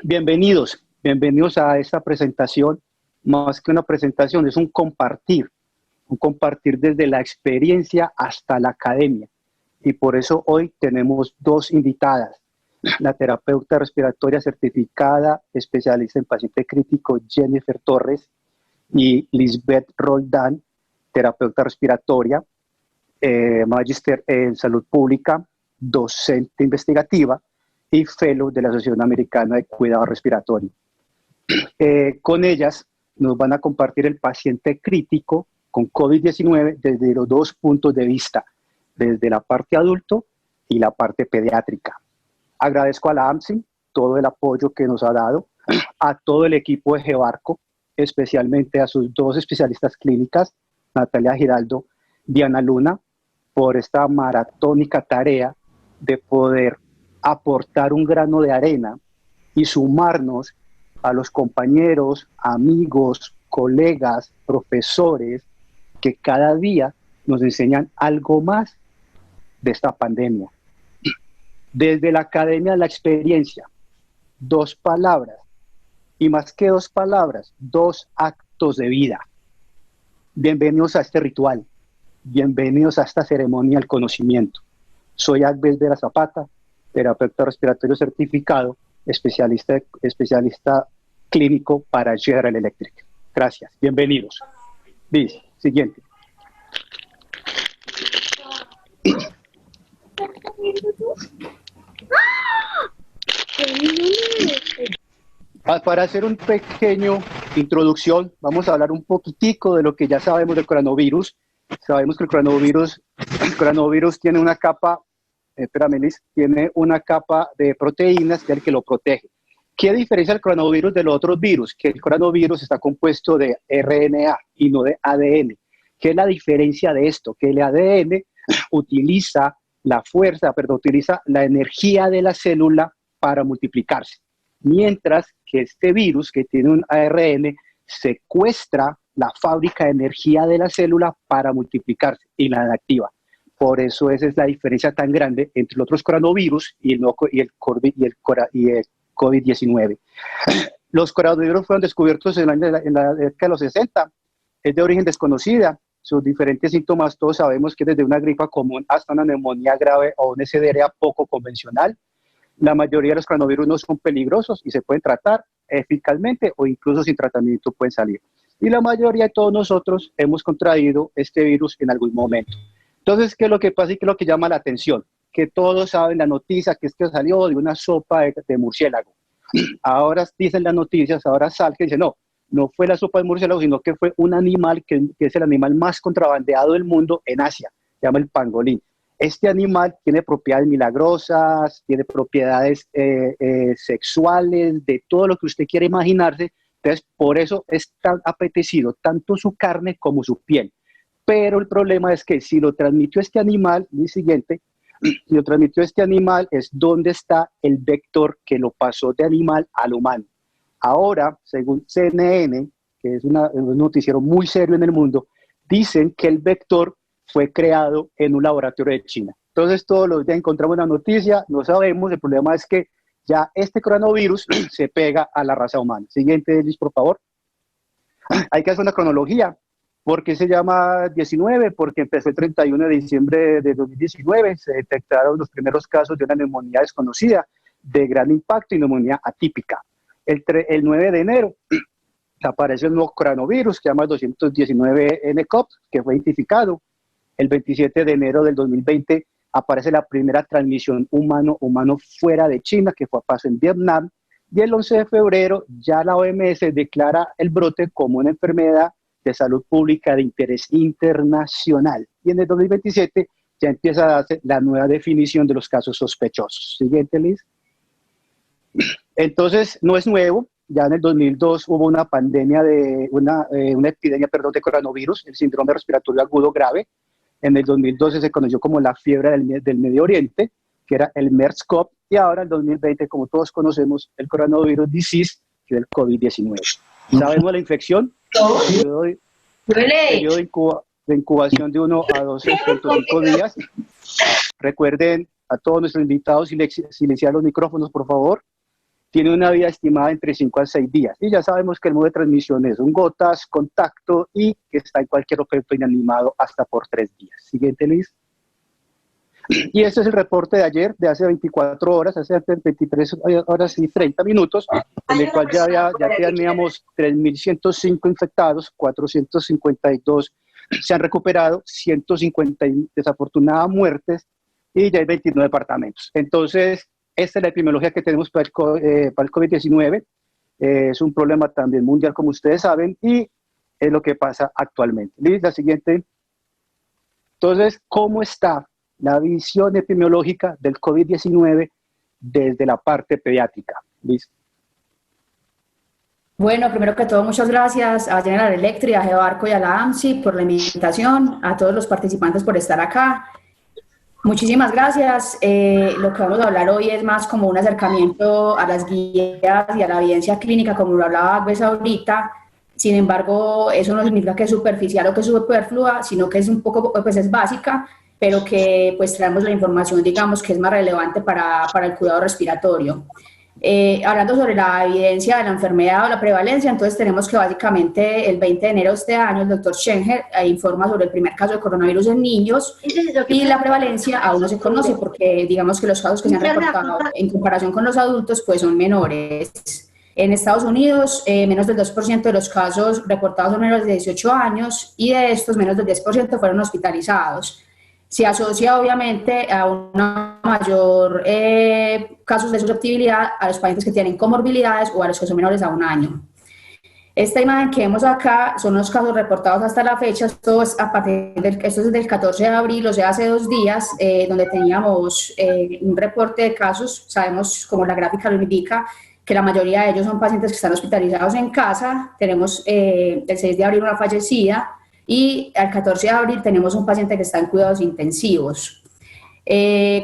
Bienvenidos a esta presentación. Más que una presentación, es un compartir desde la experiencia hasta la academia. Y por eso hoy tenemos dos invitadas, la terapeuta respiratoria certificada, especialista en paciente crítico Jennifer Torres y Lisbeth Roldán, terapeuta respiratoria, magíster en salud pública, docente investigativa y fellow de la Asociación Americana de Cuidado Respiratorio. Con ellas nos van a compartir el paciente crítico con COVID-19 desde los dos puntos de vista, desde la parte adulto y la parte pediátrica. Agradezco a la AMSIM todo el apoyo que nos ha dado, a todo el equipo de GEBARCO, especialmente a sus dos especialistas clínicas, Natalia Giraldo, Diana Luna, por esta maratónica tarea de poder aportar un grano de arena y sumarnos a los compañeros, amigos, colegas, profesores que cada día nos enseñan algo más de esta pandemia. Desde la academia de la experiencia, dos palabras, y más que dos palabras, dos actos de vida. Bienvenidos a este ritual, bienvenidos a esta ceremonia del conocimiento. Soy Agnes Vera Zapata, terapeuta respiratorio certificado, especialista clínico para General Electric. Gracias, bienvenidos. Liz, siguiente. Para hacer un pequeño introducción, vamos a hablar un poquitico de lo que ya sabemos del coronavirus. Sabemos que el coronavirus tiene una capa, tiene una capa de proteínas que es el que lo protege. ¿Qué diferencia el coronavirus de los otros virus? Que el coronavirus está compuesto de RNA y no de ADN. ¿Qué es la diferencia de esto? Que el ADN utiliza utiliza la energía de la célula para multiplicarse. Mientras que este virus, que tiene un ARN, secuestra la fábrica de energía de la célula para multiplicarse y la activa. Por eso esa es la diferencia tan grande entre los otros coronavirus y el COVID-19. Los coronavirus fueron descubiertos en la década de los 60. Es de origen desconocida. Sus diferentes síntomas todos sabemos que desde una gripa común hasta una neumonía grave o un SDRA poco convencional. La mayoría de los coronavirus no son peligrosos y se pueden tratar eficazmente o incluso sin tratamiento pueden salir. Y la mayoría de todos nosotros hemos contraído este virus en algún momento. Entonces, ¿qué es lo que pasa y qué es lo que llama la atención? Que todos saben la noticia que esto salió de una sopa de murciélago. Ahora dicen las noticias, ahora sale que dice no fue la sopa de murciélago, sino que fue un animal que es el animal más contrabandeado del mundo en Asia, se llama el pangolín. Este animal tiene propiedades milagrosas, tiene propiedades sexuales, de todo lo que usted quiere imaginarse. Entonces, por eso es tan apetecido, tanto su carne como su piel. Pero el problema es que si lo transmitió este animal, si lo transmitió este animal, es donde está el vector que lo pasó de animal al humano. Ahora, según CNN, que es un noticiero muy serio en el mundo, dicen que el vector fue creado en un laboratorio de China. Entonces, todos los días encontramos una noticia, no sabemos, el problema es que ya este coronavirus se pega a la raza humana. Siguiente, Liz, por favor. Hay que hacer una cronología. ¿Por qué se llama 19? Porque empezó el 31 de diciembre de 2019, se detectaron los primeros casos de una neumonía desconocida, de gran impacto y neumonía atípica. El 9 de enero apareció el nuevo coronavirus que se llama 219nCoV, que fue identificado. El 27 de enero del 2020 aparece la primera transmisión humano-humano fuera de China, que pasó en Vietnam. Y el 11 de febrero ya la OMS declara el brote como una enfermedad de salud pública de interés internacional. Y en el 2027 ya empieza a darse la nueva definición de los casos sospechosos. Siguiente, Liz. Entonces, no es nuevo. Ya en el 2002 hubo una pandemia una epidemia de coronavirus, el síndrome respiratorio agudo grave. En el 2012 se conoció como la fiebre del Medio Oriente, que era el MERS-CoV, y ahora en el 2020, como todos conocemos, el coronavirus disease, que es el COVID-19. ¿Sabemos la infección? Periodo de incubación de 1 a 12.5 días. Recuerden a todos nuestros invitados silenciar los micrófonos, por favor. tiene una vida estimada entre 5 a 6 días. Y ya sabemos que el modo de transmisión es un gotas, contacto y que está en cualquier objeto inanimado hasta por 3 días. Siguiente, Luis. Y este es el reporte de ayer, de hace 24 horas, hace 23 horas y 30 minutos, en el cual ya teníamos 3.105 infectados, 452 se han recuperado, 150 desafortunadas muertes y ya hay 29 departamentos. Entonces, esta es la epidemiología que tenemos para el COVID-19. Es un problema también mundial, como ustedes saben, y es lo que pasa actualmente. Liz, la siguiente. Entonces, ¿cómo está la visión epidemiológica del COVID-19 desde la parte pediátrica? Liz. Bueno, primero que todo, muchas gracias a General Electric, a GeoArco y a la AMSI por la invitación, a todos los participantes por estar acá. Muchísimas gracias. Lo que vamos a hablar hoy es más como un acercamiento a las guías y a la evidencia clínica, como lo hablaba Agnes ahorita. Sin embargo, eso no significa que es superficial o que es superflua, sino que es un poco, pues es básica, pero que pues traemos la información, digamos, que es más relevante para el cuidado respiratorio. Hablando sobre la evidencia de la enfermedad o la prevalencia, entonces tenemos que básicamente el 20 de enero de este año el doctor Schenger informa sobre el primer caso de coronavirus en niños y la prevalencia aún no se conoce porque digamos que los casos que se han reportado en comparación con los adultos pues son menores. En Estados Unidos, menos del 2% de los casos reportados son menores de 18 años y de estos menos del 10% fueron hospitalizados. Se asocia obviamente a una mayor casos de susceptibilidad a los pacientes que tienen comorbilidades o a los que son menores a 1 año. Esta imagen que vemos acá son los casos reportados hasta la fecha, esto es del 14 de abril, o sea, hace 2 días, donde teníamos un reporte de casos. Sabemos, como la gráfica lo indica, que la mayoría de ellos son pacientes que están hospitalizados en casa. Tenemos el 6 de abril una fallecida, y al 14 de abril tenemos un paciente que está en cuidados intensivos.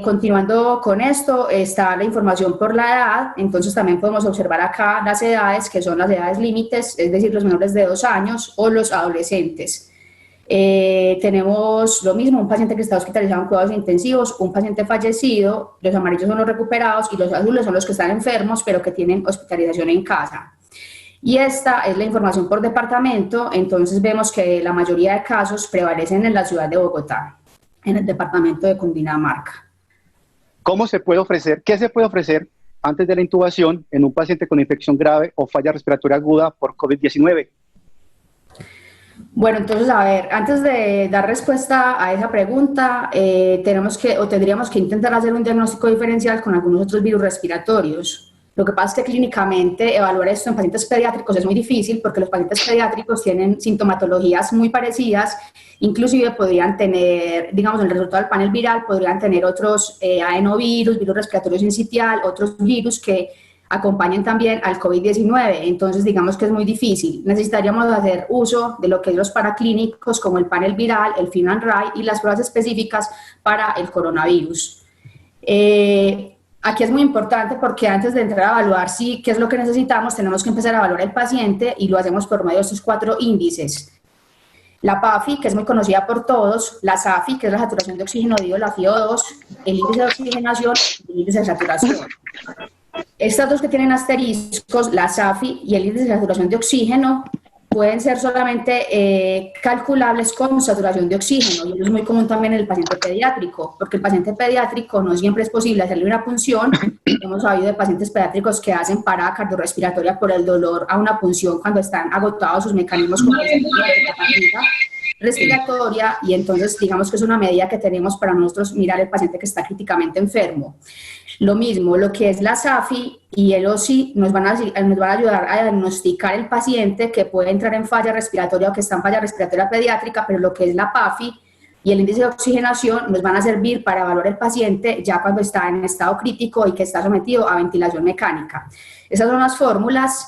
Continuando con esto, está la información por la edad. Entonces también podemos observar acá las edades, que son las edades límites, es decir, los menores de 2 años o los adolescentes. Tenemos lo mismo, un paciente que está hospitalizado en cuidados intensivos, un paciente fallecido, los amarillos son los recuperados y los azules son los que están enfermos pero que tienen hospitalización en casa. Y esta es la información por departamento. Entonces vemos que la mayoría de casos prevalecen en la ciudad de Bogotá, en el departamento de Cundinamarca. ¿Cómo se puede ofrecer, qué se puede ofrecer antes de la intubación en un paciente con infección grave o falla respiratoria aguda por COVID-19? Bueno, entonces, a ver, antes de dar respuesta a esa pregunta, tendríamos que intentar hacer un diagnóstico diferencial con algunos otros virus respiratorios. Lo que pasa es que clínicamente evaluar esto en pacientes pediátricos es muy difícil porque los pacientes pediátricos tienen sintomatologías muy parecidas, inclusive podrían tener, digamos, en el resultado del panel viral, podrían tener otros adenovirus, virus respiratorio sincitial, otros virus que acompañan también al COVID-19, entonces digamos que es muy difícil. Necesitaríamos hacer uso de lo que es los paraclínicos como el panel viral, el FINAN-RAI y las pruebas específicas para el coronavirus. Aquí es muy importante porque antes de entrar a evaluar qué es lo que necesitamos, tenemos que empezar a evaluar el paciente y lo hacemos por medio de estos 4 índices. La PAFI, que es muy conocida por todos, la SAFI, que es la saturación de oxígeno debido a la FiO2, el índice de oxigenación y el índice de saturación. Estas dos que tienen asteriscos, la SAFI y el índice de saturación de oxígeno, pueden ser solamente calculables con saturación de oxígeno, y eso es muy común también en el paciente pediátrico, porque el paciente pediátrico no siempre es posible hacerle una punción. Hemos sabido de pacientes pediátricos que hacen parada cardiorrespiratoria por el dolor a una punción cuando están agotados sus mecanismos como la respiratoria, y entonces digamos que es una medida que tenemos para nosotros mirar el paciente que está críticamente enfermo. Lo mismo, lo que es la SAFI y el OSI nos van a ayudar a diagnosticar el paciente que puede entrar en falla respiratoria o que está en falla respiratoria pediátrica, pero lo que es la PAFI y el índice de oxigenación nos van a servir para evaluar el paciente ya cuando está en estado crítico y que está sometido a ventilación mecánica. Esas son las fórmulas.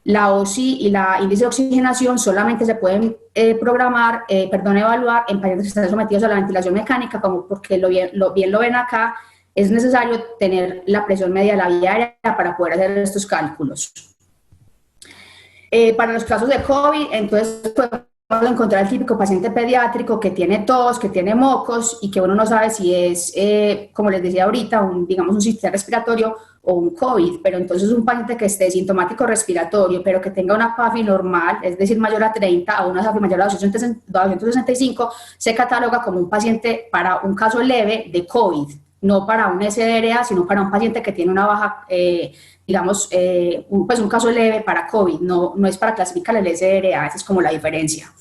La OSI y la índice de oxigenación solamente se pueden evaluar en pacientes que están sometidos a la ventilación mecánica, como porque bien lo ven acá, es necesario tener la presión media de la vía aérea para poder hacer estos cálculos. Para los casos de COVID, entonces podemos encontrar el típico paciente pediátrico que tiene tos, que tiene mocos y que uno no sabe si es, como les decía ahorita, digamos un sistema respiratorio o un COVID, pero entonces un paciente que esté sintomático respiratorio, pero que tenga una PAFI normal, es decir, mayor a 30 o una SAFI mayor a 265, se cataloga como un paciente para un caso leve de COVID, no para un SDRA, sino para un paciente que tiene una baja, digamos, pues un caso leve para COVID, no es para clasificar el SDRA, esa es como la diferencia.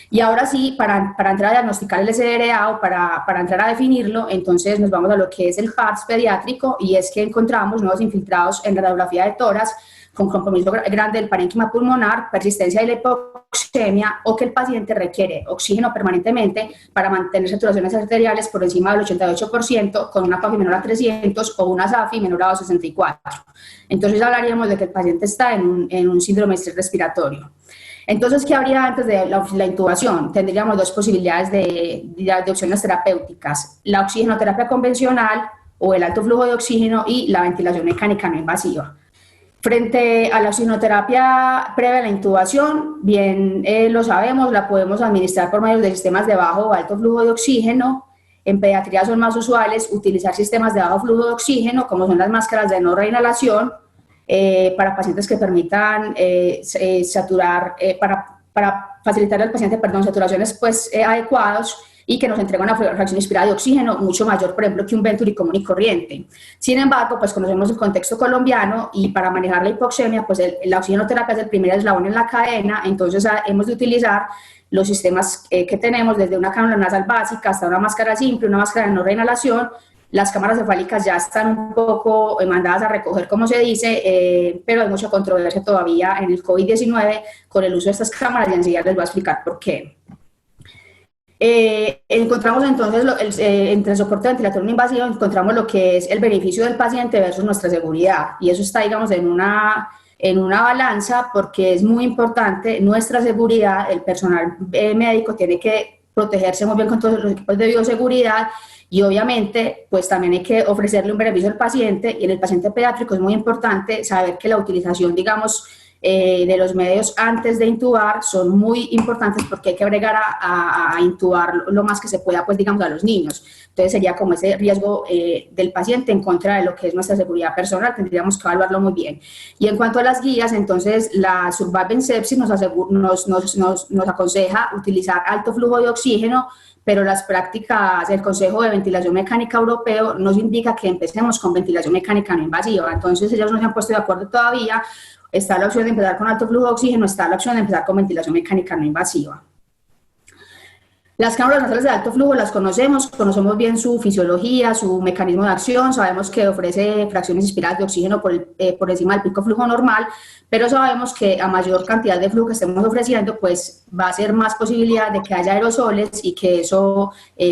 Y ahora sí, para entrar a diagnosticar el SDRA o para entrar a definirlo, entonces nos vamos a lo que es el HARS pediátrico, y es que encontramos nuevos infiltrados en la radiografía de tórax con compromiso grande del parénquima pulmonar, persistencia de la hipoxemia, o que el paciente requiere oxígeno permanentemente para mantener saturaciones arteriales por encima del 88%, con una PAFI menor a 300 o una SAFI menor a 264. Entonces hablaríamos de que el paciente está en un síndrome de estrés respiratorio. Entonces, ¿qué habría antes de la intubación? Tendríamos dos posibilidades de opciones terapéuticas: la oxigenoterapia convencional o el alto flujo de oxígeno, y la ventilación mecánica no invasiva. Frente a la oxigenoterapia previa a la intubación, bien lo sabemos, la podemos administrar por medio de sistemas de bajo o alto flujo de oxígeno. En pediatría son más usuales utilizar sistemas de bajo flujo de oxígeno, como son las máscaras de no reinhalación, para pacientes que permitan saturar, para facilitar al paciente, saturaciones pues, adecuadas, y que nos entrega una fracción inspirada de oxígeno mucho mayor, por ejemplo, que un Venturi común y corriente. Sin embargo, pues conocemos el contexto colombiano, y para manejar la hipoxemia, pues la oxigenoterapia es el primer eslabón en la cadena. Entonces hemos de utilizar los sistemas que tenemos, desde una cánula nasal básica hasta una máscara simple, una máscara de no reinhalación. Las cámaras cefálicas ya están un poco mandadas a recoger, como se dice, pero hay mucha controversia todavía en el COVID-19 con el uso de estas cámaras, y enseguida les voy a explicar por qué. Encontramos entonces, entre el soporte ventilatorio no invasivo, encontramos lo que es el beneficio del paciente versus nuestra seguridad, y eso está, digamos, en una balanza, porque es muy importante nuestra seguridad. El personal médico tiene que protegerse muy bien con todos los equipos de bioseguridad, y obviamente pues también hay que ofrecerle un beneficio al paciente. Y en el paciente pediátrico es muy importante saber que la utilización, digamos, de los medios antes de intubar son muy importantes, porque hay que bregar a intubar lo más que se pueda, pues digamos, a los niños. Entonces sería como ese riesgo del paciente en contra de lo que es nuestra seguridad personal, tendríamos que evaluarlo muy bien. Y en cuanto a las guías, entonces la Survive Sepsis nos aconseja utilizar alto flujo de oxígeno, pero las prácticas, el Consejo de Ventilación Mecánica Europeo nos indica que empecemos con ventilación mecánica no invasiva. Entonces ellos no se han puesto de acuerdo todavía. Está la opción de empezar con alto flujo de oxígeno, está la opción de empezar con ventilación mecánica no invasiva. Las cánulas nasales de alto flujo las conocemos bien su fisiología, su mecanismo de acción. Sabemos que ofrece fracciones inspiradas de oxígeno por encima del pico flujo normal, pero sabemos que a mayor cantidad de flujo que estemos ofreciendo, pues va a ser más posibilidad de que haya aerosoles y que eso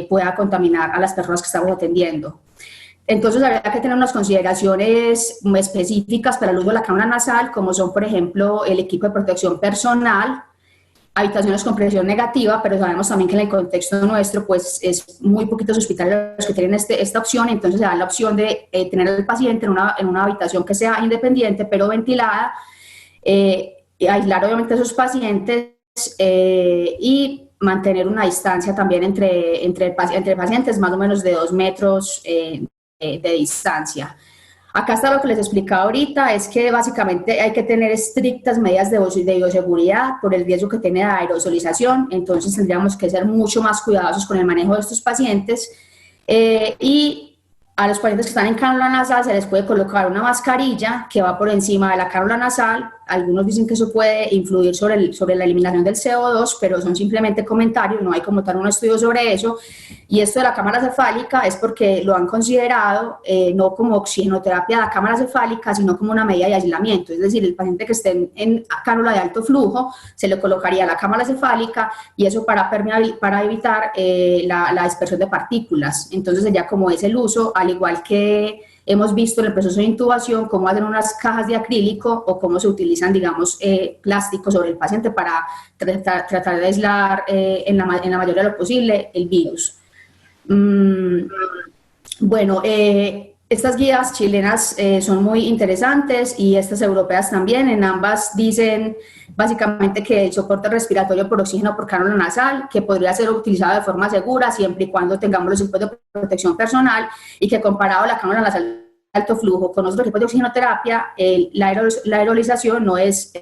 pueda contaminar a las personas que estamos atendiendo. Entonces habría que tener unas consideraciones específicas para el uso de la cánula nasal, como son, por ejemplo, el equipo de protección personal, habitaciones con presión negativa, pero sabemos también que en el contexto nuestro pues es muy poquitos hospitales los que tienen esta opción. Entonces se da la opción de tener al paciente en una habitación que sea independiente pero ventilada, aislar obviamente a esos pacientes y mantener una distancia también entre pacientes más o menos de 2 metros de distancia. Acá está lo que les explicaba ahorita, es que básicamente hay que tener estrictas medidas de bioseguridad por el riesgo que tiene la aerosolización. Entonces tendríamos que ser mucho más cuidadosos con el manejo de estos pacientes, y a los pacientes que están en cánula nasal se les puede colocar una mascarilla que va por encima de la cánula nasal. Algunos dicen que eso puede influir sobre la eliminación del CO2, pero son simplemente comentarios, no hay como tal un estudio sobre eso. Y esto de la cámara cefálica es porque lo han considerado no como oxigenoterapia de la cámara cefálica, sino como una medida de aislamiento. Es decir, el paciente que esté en cánula de alto flujo se le colocaría la cámara cefálica, y eso para evitar la dispersión de partículas. Entonces sería como es el uso, al igual que hemos visto en el proceso de intubación, cómo hacen unas cajas de acrílico o cómo se utilizan, digamos, plásticos sobre el paciente para tratar de aislar en la mayoría de lo posible el virus. Bueno, Estas guías chilenas son muy interesantes y estas europeas también. En ambas dicen básicamente que el soporte respiratorio por oxígeno por cánula nasal, que podría ser utilizado de forma segura siempre y cuando tengamos los equipos de protección personal, y que comparado a la cánula nasal de alto flujo con otros equipos de oxigenoterapia, la aerolización no es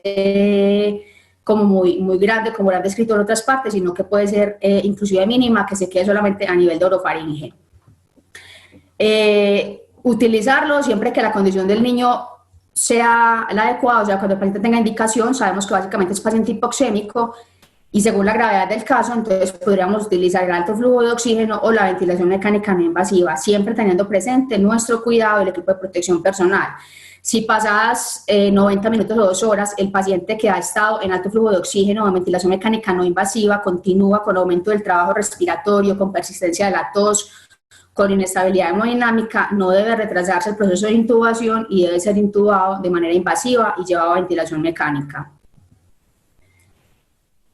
como muy grande, como lo han descrito en otras partes, sino que puede ser inclusive mínima, que se quede solamente a nivel de orofaringe. Utilizarlo siempre que la condición del niño sea la adecuada, o sea, cuando el paciente tenga indicación, sabemos que básicamente es paciente hipoxémico y según la gravedad del caso, entonces podríamos utilizar el alto flujo de oxígeno o la ventilación mecánica no invasiva, siempre teniendo presente nuestro cuidado del equipo de protección personal. Si pasadas 90 minutos o 2 horas, el paciente que ha estado en alto flujo de oxígeno o en ventilación mecánica no invasiva continúa con aumento del trabajo respiratorio, con persistencia de la tos, con inestabilidad hemodinámica, no debe retrasarse el proceso de intubación y debe ser intubado de manera invasiva y llevado a ventilación mecánica.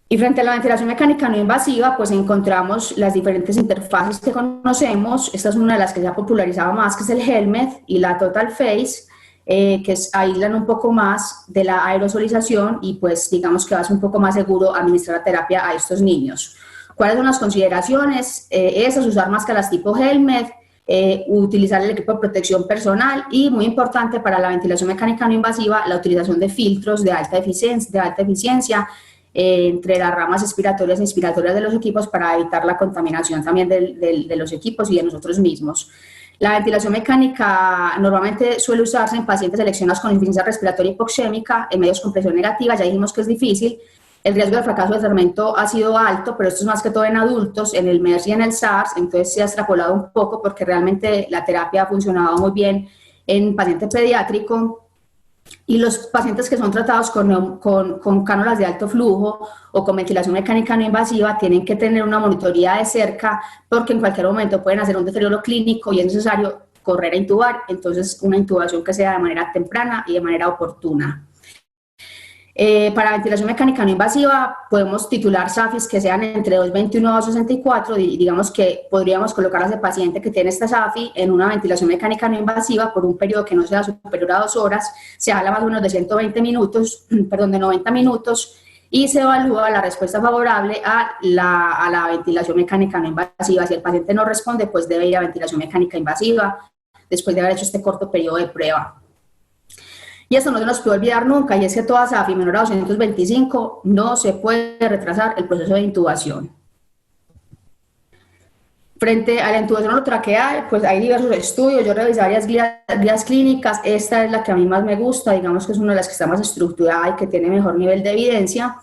Y frente a la ventilación mecánica no invasiva, pues encontramos las diferentes interfaces que conocemos. Esta es una de las que se ha popularizado más, que es el Helmet y la Total Face, que aíslan un poco más de la aerosolización y pues digamos que va a ser un poco más seguro administrar la terapia a estos niños. ¿Cuáles son las consideraciones? Esas, usar máscaras tipo Helmet, utilizar el equipo de protección personal y, muy importante para la ventilación mecánica no invasiva, la utilización de filtros de alta eficiencia entre las ramas expiratorias e inspiratorias de los equipos para evitar la contaminación también de los equipos y de nosotros mismos. La ventilación mecánica normalmente suele usarse en pacientes seleccionados con insuficiencia respiratoria hipoxémica en medios con presión negativa, ya dijimos que es difícil. El riesgo de fracaso de tratamiento ha sido alto, pero esto es más que todo en adultos, en el MERS y en el SARS, entonces se ha extrapolado un poco porque realmente la terapia ha funcionado muy bien en paciente pediátrico. Y los pacientes que son tratados con cánulas de alto flujo o con ventilación mecánica no invasiva tienen que tener una monitoría de cerca porque en cualquier momento pueden hacer un deterioro clínico y es necesario correr a intubar, entonces una intubación que sea de manera temprana y de manera oportuna. Para ventilación mecánica no invasiva podemos titular SAFIs que sean entre 221 y 264, y digamos que podríamos colocar a ese paciente que tiene esta SAFI en una ventilación mecánica no invasiva por un periodo que no sea superior a 2 horas, se habla más o menos de 120 minutos, perdón, de 90 minutos, y se evalúa la respuesta favorable a la ventilación mecánica no invasiva. Si el paciente no responde, pues debe ir a ventilación mecánica invasiva después de haber hecho este corto periodo de prueba. Y esto no se nos puede olvidar nunca, y es que toda SAFI menor a 225 no se puede retrasar el proceso de intubación. Frente a la intubación orotraqueal, pues hay diversos estudios, yo revisé varias guías clínicas, esta es la que a mí más me gusta, digamos que es una de las que está más estructurada y que tiene mejor nivel de evidencia,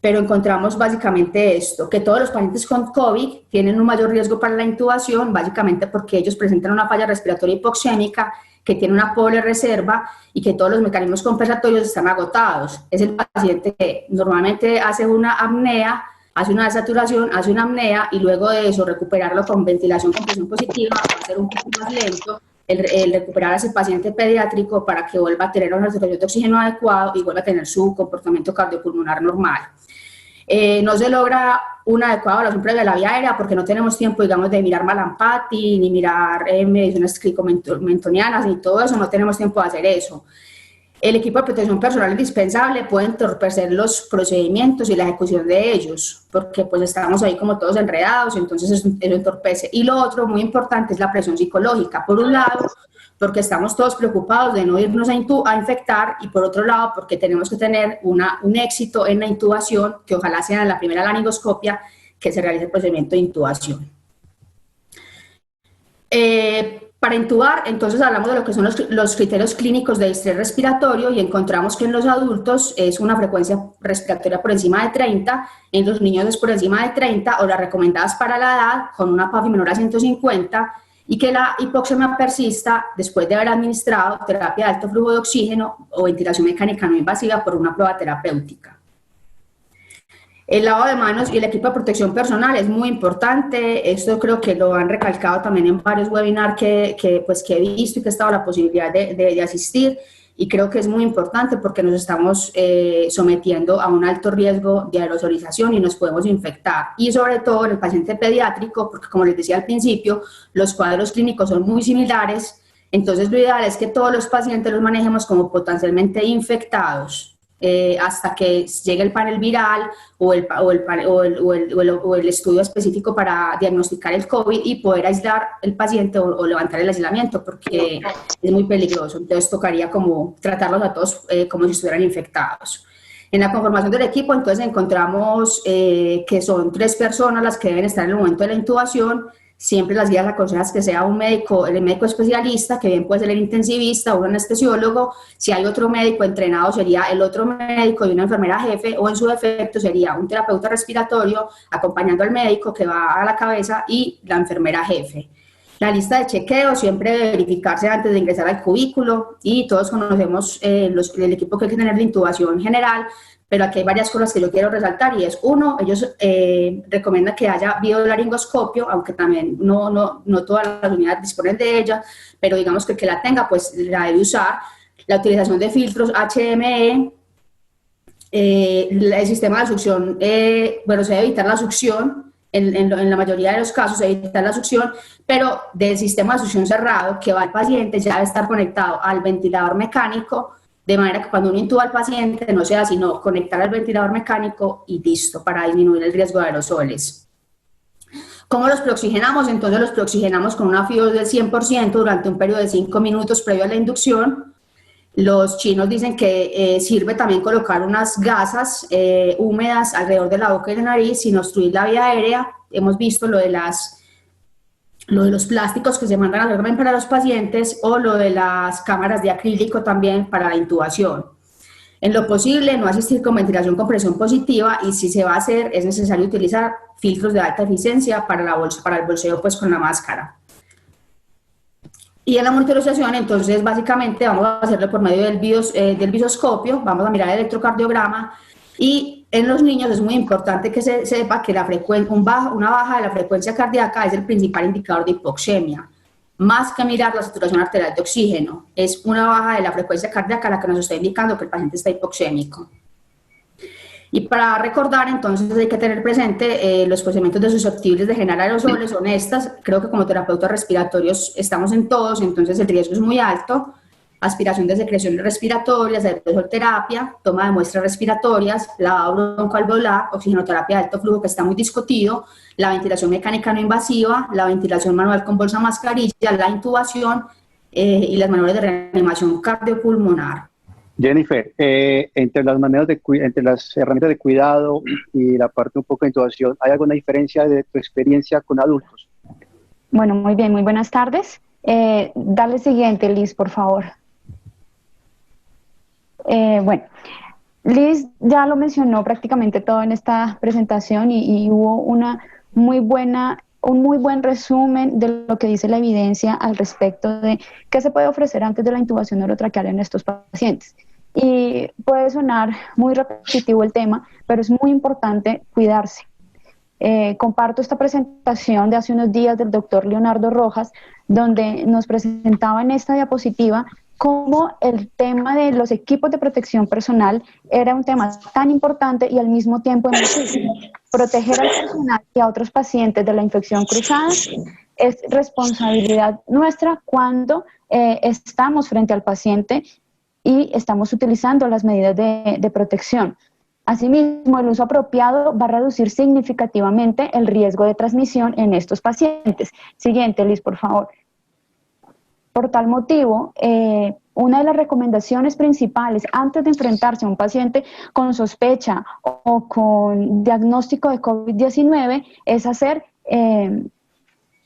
pero encontramos básicamente esto, que todos los pacientes con COVID tienen un mayor riesgo para la intubación, básicamente porque ellos presentan una falla respiratoria hipoxémica, que tiene una pobre reserva y que todos los mecanismos compensatorios están agotados. Es el paciente que normalmente hace una apnea, hace una desaturación, hace una apnea y luego de eso recuperarlo con ventilación con presión positiva va a ser un poco más lento el recuperar a ese paciente pediátrico para que vuelva a tener una saturación de oxígeno adecuado y vuelva a tener su comportamiento cardiopulmonar normal. No se logra una adecuada evaluación previa de la vía aérea porque no tenemos tiempo, digamos, de mirar Malampati, ni mirar mediciones clicomentonianas, ni todo eso, no tenemos tiempo de hacer eso. El equipo de protección personal indispensable puede entorpecer los procedimientos y la ejecución de ellos, porque pues estamos ahí como todos enredados, entonces eso entorpece. Y lo otro muy importante es la presión psicológica. Por un lado, porque estamos todos preocupados de no irnos a infectar, y por otro lado, porque tenemos que tener un éxito en la intubación, que ojalá sea en la primera laringoscopia que se realice el procedimiento de intubación. Para intubar, entonces hablamos de lo que son los criterios clínicos de estrés respiratorio y encontramos que en los adultos es una frecuencia respiratoria por encima de 30, en los niños es por encima de 30 o las recomendadas para la edad con una PAFI menor a 150, y que la hipoxemia persista después de haber administrado terapia de alto flujo de oxígeno o ventilación mecánica no invasiva por una prueba terapéutica. El lavado de manos y el equipo de protección personal es muy importante. Esto creo que lo han recalcado también en varios webinars que he visto y que he estado la posibilidad de asistir, y creo que es muy importante porque nos estamos sometiendo a un alto riesgo de aerosolización y nos podemos infectar, y sobre todo en el paciente pediátrico, porque como les decía al principio, los cuadros clínicos son muy similares Entonces, lo ideal es que todos los pacientes los manejemos como potencialmente infectados hasta que llegue el panel viral o el estudio específico para diagnosticar el COVID y poder aislar el paciente o levantar el aislamiento, porque es muy peligroso. Entonces, tocaría como tratarlos a todos como si estuvieran infectados. En la conformación del equipo, entonces, encontramos que son 3 personas las que deben estar en el momento de la intubación. Siempre las guías aconsejan que sea un médico, el médico especialista, que bien puede ser el intensivista o un anestesiólogo. Si hay otro médico entrenado, sería el otro médico y una enfermera jefe, o en su defecto sería un terapeuta respiratorio acompañando al médico que va a la cabeza y la enfermera jefe. La lista de chequeo siempre debe verificarse antes de ingresar al cubículo y todos conocemos el equipo que hay que tener de intubación general, pero aquí hay varias cosas que yo quiero resaltar y es, uno, ellos recomiendan que haya biolaringoscopio, aunque también no todas las unidades disponen de ella, pero digamos que el que la tenga, pues la debe usar. La utilización de filtros HME, el sistema de succión, bueno, se debe evitar la succión, en la mayoría de los casos se debe evitar la succión, pero del sistema de succión cerrado que va al paciente ya debe estar conectado al ventilador mecánico, de manera que cuando uno intuba al paciente no sea sino conectar al ventilador mecánico y listo, para disminuir el riesgo de aerosoles. ¿Cómo los preoxigenamos? Entonces los preoxigenamos con una FIO del 100% durante un periodo de 5 minutos previo a la inducción. Los chinos dicen que sirve también colocar unas gasas húmedas alrededor de la boca y la nariz sin obstruir la vía aérea. Hemos visto lo de los plásticos que se mandan a hacer también para los pacientes, o lo de las cámaras de acrílico también para la intubación. En lo posible, no asistir con ventilación con presión positiva, y si se va a hacer, es necesario utilizar filtros de alta eficiencia para el bolseo pues con la máscara. Y en la monitorización, entonces, básicamente vamos a hacerlo por medio del visoscopio, vamos a mirar el electrocardiograma, y en los niños es muy importante que se sepa que una baja de la frecuencia cardíaca es el principal indicador de hipoxemia. Más que mirar la saturación arterial de oxígeno, es una baja de la frecuencia cardíaca la que nos está indicando que el paciente está hipoxémico. Y para recordar, entonces, hay que tener presente los procedimientos de susceptibles de generar aerosoles son estas. Creo que como terapeutas respiratorios estamos en todos, entonces el riesgo es muy alto. Aspiración de secreciones respiratorias, aerosolterapia, toma de muestras respiratorias, lavado broncoalveolar, oxigenoterapia de alto flujo que está muy discutido, la ventilación mecánica no invasiva, la ventilación manual con bolsa mascarilla, la intubación y las maniobras de reanimación cardiopulmonar. Jennifer, entre las herramientas de cuidado y la parte un poco de intubación, ¿hay alguna diferencia de tu experiencia con adultos? Bueno, muy bien, muy buenas tardes. Dale siguiente, Liz, por favor. Bueno, Liz ya lo mencionó prácticamente todo en esta presentación y hubo un muy buen resumen de lo que dice la evidencia al respecto de qué se puede ofrecer antes de la intubación orotraqueal en estos pacientes. Y puede sonar muy repetitivo el tema, pero es muy importante cuidarse. Comparto esta presentación de hace unos días del doctor Leonardo Rojas, donde nos presentaba en esta diapositiva cómo el tema de los equipos de protección personal era un tema tan importante y al mismo tiempo proteger al personal y a otros pacientes de la infección cruzada es responsabilidad nuestra cuando estamos frente al paciente y estamos utilizando las medidas de protección. Asimismo, el uso apropiado va a reducir significativamente el riesgo de transmisión en estos pacientes. Siguiente, Liz, por favor. Por tal motivo, una de las recomendaciones principales antes de enfrentarse a un paciente con sospecha o con diagnóstico de COVID-19 es hacer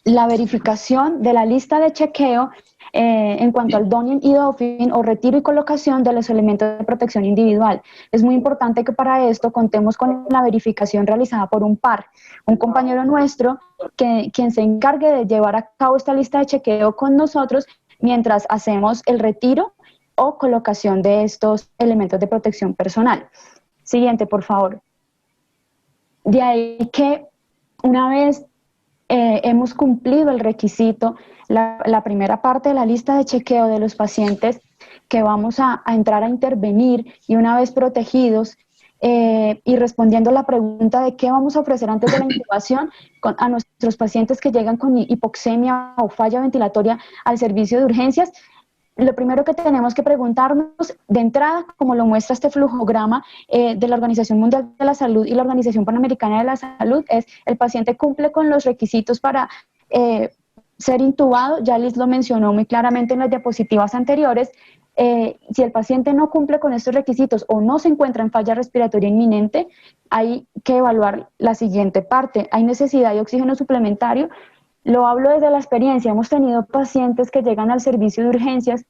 la verificación de la lista de chequeo en cuanto al donning y doffing o retiro y colocación de los elementos de protección individual. Es muy importante que para esto contemos con la verificación realizada por un par, un compañero nuestro quien se encargue de llevar a cabo esta lista de chequeo con nosotros mientras hacemos el retiro o colocación de estos elementos de protección personal. Siguiente, por favor. De ahí que una vez hemos cumplido el requisito, la primera parte de la lista de chequeo de los pacientes que vamos a entrar a intervenir, y una vez protegidos, y respondiendo a la pregunta de qué vamos a ofrecer antes de la intubación a nuestros pacientes que llegan con hipoxemia o falla ventilatoria al servicio de urgencias, lo primero que tenemos que preguntarnos de entrada, como lo muestra este flujograma de la Organización Mundial de la Salud y la Organización Panamericana de la Salud, es: ¿el paciente cumple con los requisitos para ser intubado? Ya Liz lo mencionó muy claramente en las diapositivas anteriores. Si el paciente no cumple con estos requisitos o no se encuentra en falla respiratoria inminente, hay que evaluar la siguiente parte. ¿Hay necesidad de oxígeno suplementario? Lo hablo desde la experiencia. Hemos tenido pacientes que llegan al servicio de urgencias,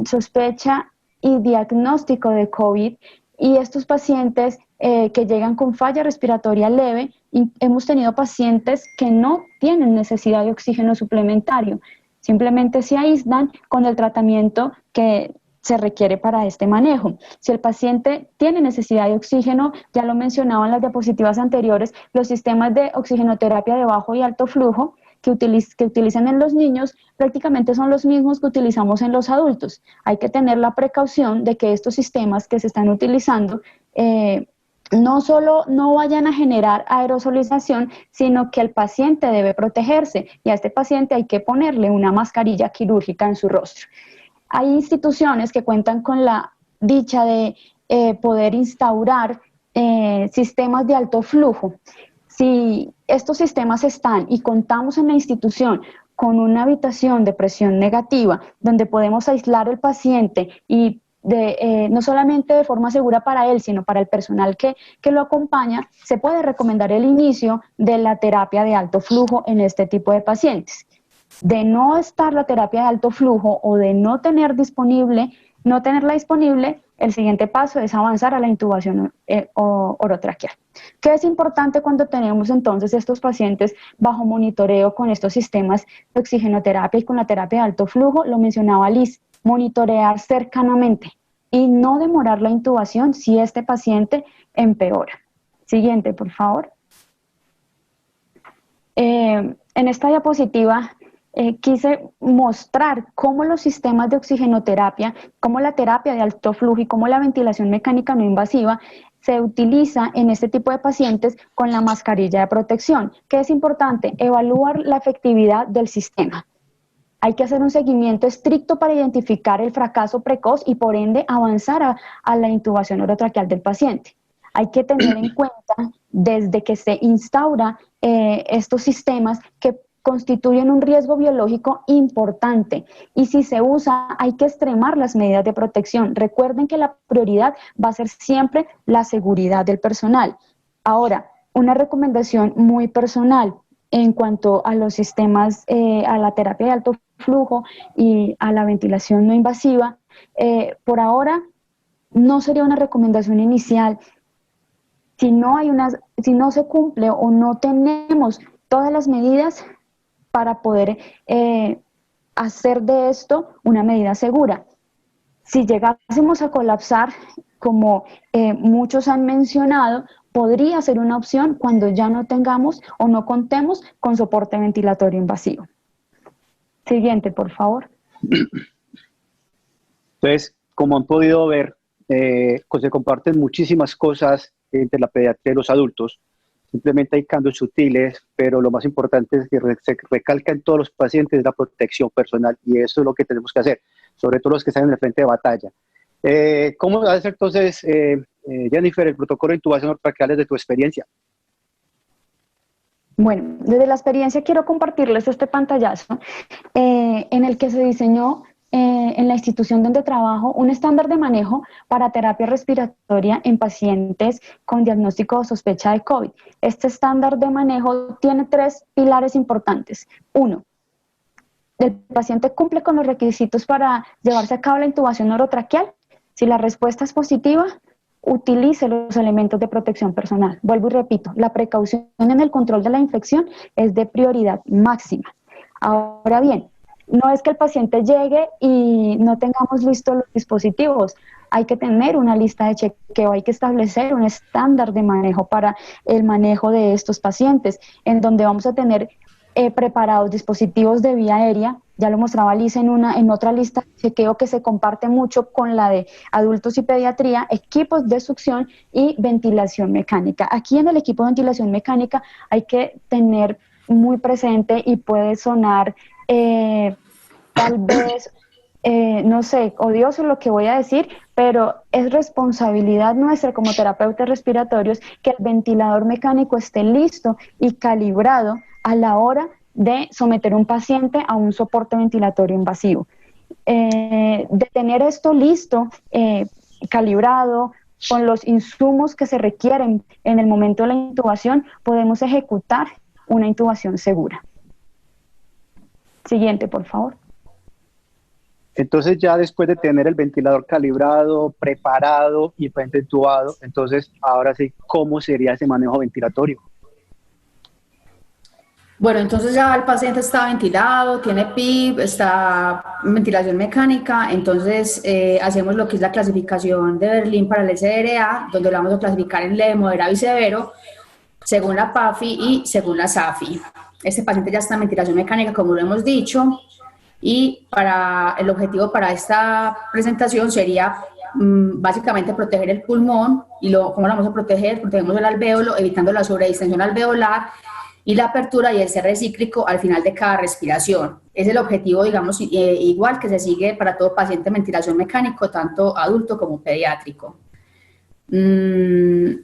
sospecha y diagnóstico de COVID, y estos pacientes que llegan con falla respiratoria leve, y hemos tenido pacientes que no tienen necesidad de oxígeno suplementario. Simplemente se aíslan con el tratamiento que se requiere para este manejo. Si el paciente tiene necesidad de oxígeno, ya lo mencionaba en las diapositivas anteriores, los sistemas de oxigenoterapia de bajo y alto flujo que utilizan en los niños prácticamente son los mismos que utilizamos en los adultos. Hay que tener la precaución de que estos sistemas que se están utilizando no solo no vayan a generar aerosolización, sino que el paciente debe protegerse, y a este paciente hay que ponerle una mascarilla quirúrgica en su rostro. Hay instituciones que cuentan con la dicha de poder instaurar sistemas de alto flujo. Si estos sistemas están y contamos en la institución con una habitación de presión negativa, donde podemos aislar al paciente y no solamente de forma segura para él, sino para el personal que lo acompaña, se puede recomendar el inicio de la terapia de alto flujo en este tipo de pacientes. De no estar la terapia de alto flujo o de no tenerla disponible, el siguiente paso es avanzar a la intubación orotraqueal. ¿Qué es importante cuando tenemos entonces estos pacientes bajo monitoreo con estos sistemas de oxigenoterapia y con la terapia de alto flujo? Lo mencionaba Liz: monitorear cercanamente y no demorar la intubación si este paciente empeora. Siguiente, por favor. En esta diapositiva quise mostrar cómo los sistemas de oxigenoterapia, cómo la terapia de alto flujo y cómo la ventilación mecánica no invasiva se utiliza en este tipo de pacientes con la mascarilla de protección. ¿Qué es importante? Evaluar la efectividad del sistema. Hay que hacer un seguimiento estricto para identificar el fracaso precoz y por ende avanzar a la intubación orotraqueal del paciente. Hay que tener en cuenta desde que se instaura estos sistemas que constituyen un riesgo biológico importante, y si se usa hay que extremar las medidas de protección. Recuerden que la prioridad va a ser siempre la seguridad del personal. Ahora, una recomendación muy personal en cuanto a los sistemas, a la terapia de alto flujo y a la ventilación no invasiva, por ahora no sería una recomendación inicial si no se cumple o no tenemos todas las medidas para poder hacer de esto una medida segura. Si llegásemos a colapsar, como muchos han mencionado, podría ser una opción cuando ya no tengamos o no contemos con soporte ventilatorio invasivo. Siguiente, por favor. Entonces, como han podido ver, se comparten muchísimas cosas entre la pediatría y los adultos. Simplemente hay cambios sutiles, pero lo más importante es que se recalca en todos los pacientes la protección personal, y eso es lo que tenemos que hacer, sobre todo los que están en el frente de batalla. ¿Cómo hace entonces, Jennifer, el protocolo de intubación orotraqueal desde tu experiencia? Bueno, desde la experiencia quiero compartirles este pantallazo en el que se diseñó en la institución donde trabajo un estándar de manejo para terapia respiratoria en pacientes con diagnóstico o sospecha de COVID. Este estándar de manejo tiene 3 pilares importantes. 1, el paciente cumple con los requisitos para llevarse a cabo la intubación orotraqueal. Si la respuesta es positiva, utilice los elementos de protección personal. Vuelvo y repito, la precaución en el control de la infección es de prioridad máxima. Ahora bien, no es que el paciente llegue y no tengamos listos los dispositivos. Hay que tener una lista de chequeo, hay que establecer un estándar de manejo para el manejo de estos pacientes, en donde vamos a tener preparados dispositivos de vía aérea ya lo mostraba Liz en otra lista de chequeo que se comparte mucho con la de adultos y pediatría, equipos de succión y ventilación mecánica. Aquí en el equipo de ventilación mecánica hay que tener muy presente, y puede sonar tal vez, no sé, odioso lo que voy a decir, pero es responsabilidad nuestra como terapeutas respiratorios que el ventilador mecánico esté listo y calibrado a la hora de someter a un paciente a un soporte ventilatorio invasivo. De tener esto listo, calibrado, con los insumos que se requieren en el momento de la intubación, podemos ejecutar una intubación segura. Siguiente, por favor. Entonces ya después de tener el ventilador calibrado, preparado y intubado, entonces ahora sí, ¿cómo sería ese manejo ventilatorio? Bueno, entonces ya el paciente está ventilado, tiene PIB, está en ventilación mecánica, entonces hacemos lo que es la clasificación de Berlín para el SRA, donde lo vamos a clasificar en leve, moderado y severo, según la PAFI y según la SAFI. Este paciente ya está en ventilación mecánica, como lo hemos dicho, y el objetivo para esta presentación sería básicamente proteger el pulmón. ¿Y cómo lo vamos a proteger? Protegemos el alvéolo, evitando la sobredistensión alveolar y la apertura y el cierre cíclico al final de cada respiración. Es el objetivo, digamos, igual que se sigue para todo paciente en ventilación mecánico, tanto adulto como pediátrico. No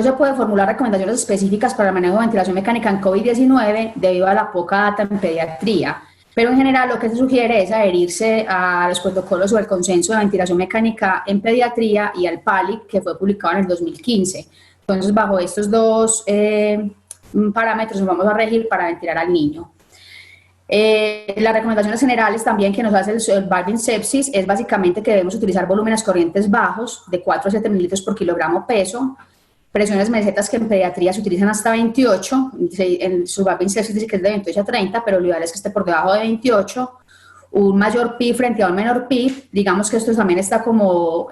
se puede formular recomendaciones específicas para el manejo de ventilación mecánica en COVID-19 debido a la poca data en pediatría, pero en general lo que se sugiere es adherirse a los protocolos o el consenso de ventilación mecánica en pediatría y al PALIC, que fue publicado en el 2015. Entonces, bajo estos dos parámetros nos vamos a regir para ventilar al niño. Las recomendaciones generales también que nos hace el Valving Sepsis es básicamente que debemos utilizar volúmenes corrientes bajos de 4 a 7 mililitros por kilogramo peso, presiones mesetas que en pediatría se utilizan hasta 28, en su Valving Sepsis dice que es de 28 a 30, pero lo ideal es que esté por debajo de 28, un mayor PIB frente a un menor PIB, digamos que esto también está como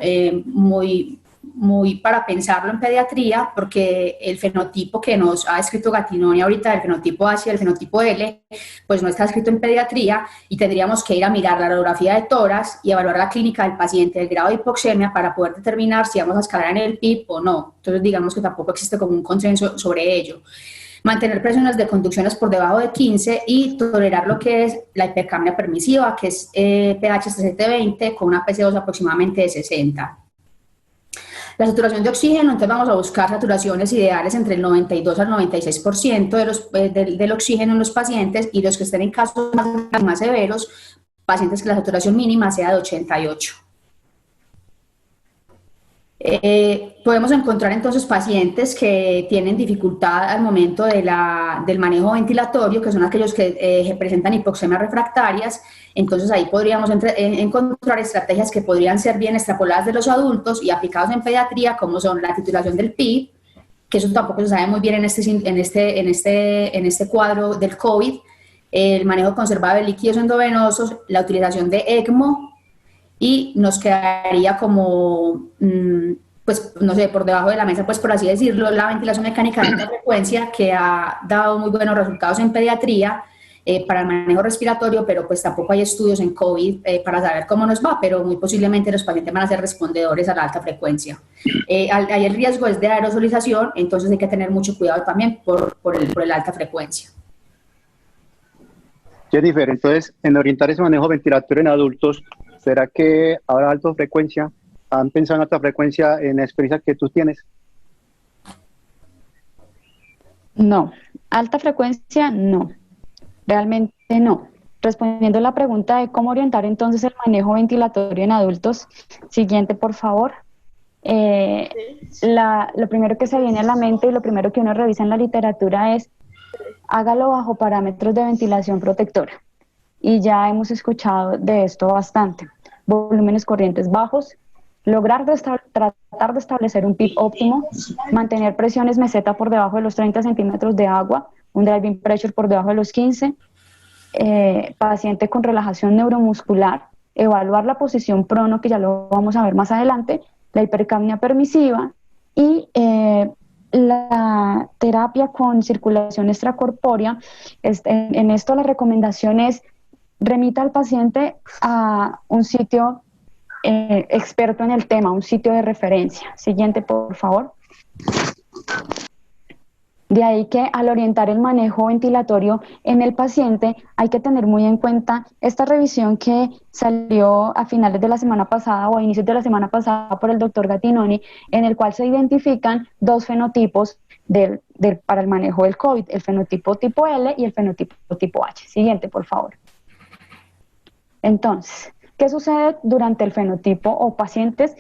muy para pensarlo en pediatría, porque el fenotipo que nos ha escrito Gattinoni ahorita, el fenotipo H y el fenotipo L, pues no está escrito en pediatría y tendríamos que ir a mirar la radiografía de tórax y evaluar la clínica del paciente, el grado de hipoxemia, para poder determinar si vamos a escalar en el PIB o no. Entonces digamos que tampoco existe como un consenso sobre ello. Mantener presiones de conducciones por debajo de 15 y tolerar lo que es la hipercapnia permisiva, que es pH 720 con una PC2 aproximadamente de 60. La saturación de oxígeno, entonces vamos a buscar saturaciones ideales entre el 92 al 96% del oxígeno en los pacientes, y los que estén en casos más severos, pacientes que la saturación mínima sea de 88. Podemos encontrar entonces pacientes que tienen dificultad al momento del manejo ventilatorio, que son aquellos que presentan hipoxemias refractarias. Entonces ahí podríamos encontrar estrategias que podrían ser bien extrapoladas de los adultos y aplicados en pediatría, como son la titulación del PIB, que eso tampoco se sabe muy bien en este cuadro del COVID, el manejo conservado de líquidos endovenosos, la utilización de ECMO, y nos quedaría como, pues no sé, por debajo de la mesa, pues por así decirlo, la ventilación mecánica de alta frecuencia, que ha dado muy buenos resultados en pediatría para el manejo respiratorio, pero pues tampoco hay estudios en COVID para saber cómo nos va, pero muy posiblemente los pacientes van a ser respondedores a la alta frecuencia. Ahí el riesgo es de aerosolización, entonces hay que tener mucho cuidado también por el alta frecuencia. Jennifer, entonces, en orientar ese manejo ventilatorio en adultos, ¿será que habrá alta frecuencia? ¿Han pensado en alta frecuencia en la experiencia que tú tienes? No, alta frecuencia no, realmente no. Respondiendo a la pregunta de cómo orientar entonces el manejo ventilatorio en adultos, siguiente por favor. Lo primero que se viene a la mente y lo primero que uno revisa en la literatura es hágalo bajo parámetros de ventilación protectora. Y ya hemos escuchado de esto bastante. Volúmenes corrientes bajos, tratar de establecer un PIB óptimo, mantener presiones meseta por debajo de los 30 centímetros de agua, un driving pressure por debajo de los 15, paciente con relajación neuromuscular, evaluar la posición prono, que ya lo vamos a ver más adelante, la hipercapnia permisiva y la terapia con circulación extracorpórea, en esto la recomendación es remita al paciente a un sitio experto en el tema, un sitio de referencia. Siguiente, por favor. De ahí que al orientar el manejo ventilatorio en el paciente hay que tener muy en cuenta esta revisión que salió a finales de la semana pasada o a inicios de la semana pasada por el doctor Gattinoni, en el cual se identifican dos fenotipos para el manejo del COVID, el fenotipo tipo L y el fenotipo tipo H. Siguiente, por favor. Entonces, ¿qué sucede durante el fenotipo o pacientes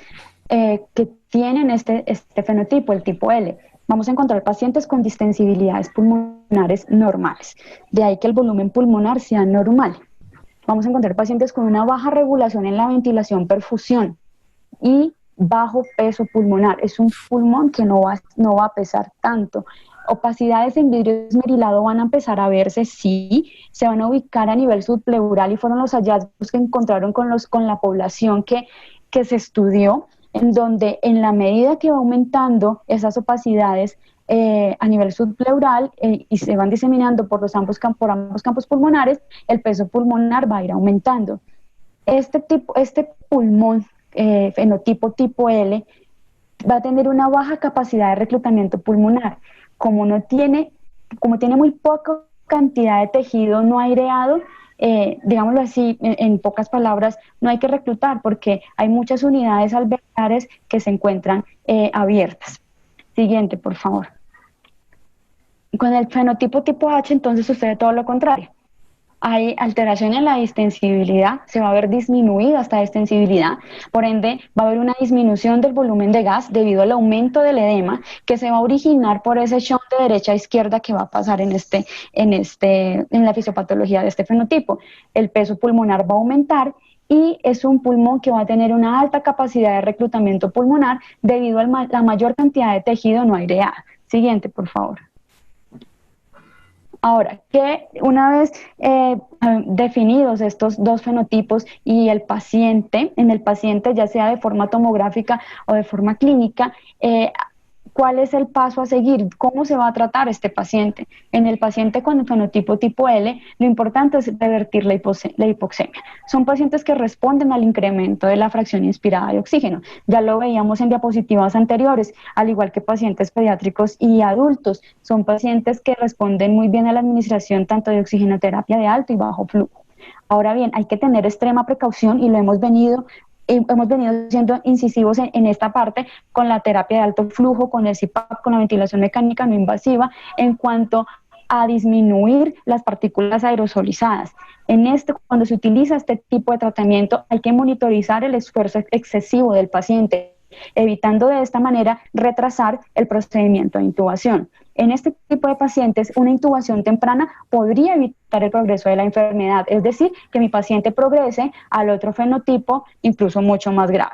que tienen este fenotipo, el tipo L? Vamos a encontrar pacientes con distensibilidades pulmonares normales, de ahí que el volumen pulmonar sea normal. Vamos a encontrar pacientes con una baja regulación en la ventilación perfusión y bajo peso pulmonar. Es un pulmón que no va a pesar tanto. Opacidades en vidrio esmerilado van a empezar a verse, sí, se van a ubicar a nivel subpleural y fueron los hallazgos que encontraron con la población que se estudió, en donde en la medida que va aumentando esas opacidades a nivel subpleural y se van diseminando por ambos campos pulmonares, el peso pulmonar va a ir aumentando. Este pulmón, fenotipo tipo L, va a tener una baja capacidad de reclutamiento pulmonar. Como tiene muy poca cantidad de tejido no aireado, digámoslo así, en pocas palabras, no hay que reclutar porque hay muchas unidades alveolares que se encuentran abiertas. Siguiente, por favor. Con el fenotipo tipo H, entonces sucede todo lo contrario. Hay alteración en la distensibilidad, se va a ver disminuida esta distensibilidad, por ende va a haber una disminución del volumen de gas debido al aumento del edema que se va a originar por ese shock de derecha a izquierda que va a pasar en la fisiopatología de este fenotipo. El peso pulmonar va a aumentar y es un pulmón que va a tener una alta capacidad de reclutamiento pulmonar debido a la mayor cantidad de tejido no aireado. Siguiente, por favor. Ahora, que una vez definidos estos dos fenotipos y en el paciente, ya sea de forma tomográfica o de forma clínica, ¿cuál es el paso a seguir? ¿Cómo se va a tratar este paciente? En el paciente con el fenotipo tipo L, lo importante es revertir la hipoxemia. Son pacientes que responden al incremento de la fracción inspirada de oxígeno. Ya lo veíamos en diapositivas anteriores, al igual que pacientes pediátricos y adultos. Son pacientes que responden muy bien a la administración tanto de oxigenoterapia de alto y bajo flujo. Ahora bien, hay que tener extrema precaución y lo hemos venido siendo incisivos en esta parte con la terapia de alto flujo, con el CPAP, con la ventilación mecánica no invasiva, en cuanto a disminuir las partículas aerosolizadas. Cuando se utiliza este tipo de tratamiento, hay que monitorizar el esfuerzo excesivo del paciente, evitando de esta manera retrasar el procedimiento de intubación. En este tipo de pacientes, una intubación temprana podría evitar el progreso de la enfermedad, es decir, que mi paciente progrese al otro fenotipo, incluso mucho más grave,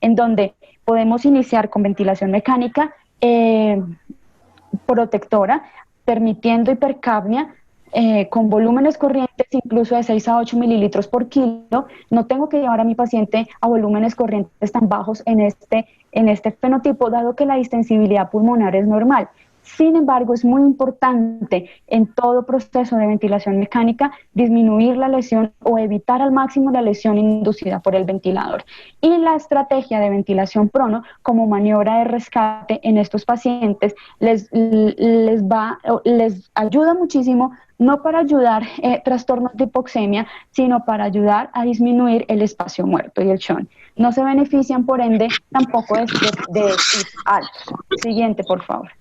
en donde podemos iniciar con ventilación mecánica protectora, permitiendo hipercapnia, con volúmenes corrientes incluso de 6 a 8 mililitros por kilo. No tengo que llevar a mi paciente a volúmenes corrientes tan bajos en este fenotipo, dado que la distensibilidad pulmonar es normal. Sin embargo, es muy importante en todo proceso de ventilación mecánica disminuir la lesión o evitar al máximo la lesión inducida por el ventilador. Y la estrategia de ventilación prono como maniobra de rescate en estos pacientes les ayuda muchísimo, no para ayudar trastornos de hipoxemia, sino para ayudar a disminuir el espacio muerto y el shock. No se benefician, por ende, tampoco de altos. Siguiente, por favor.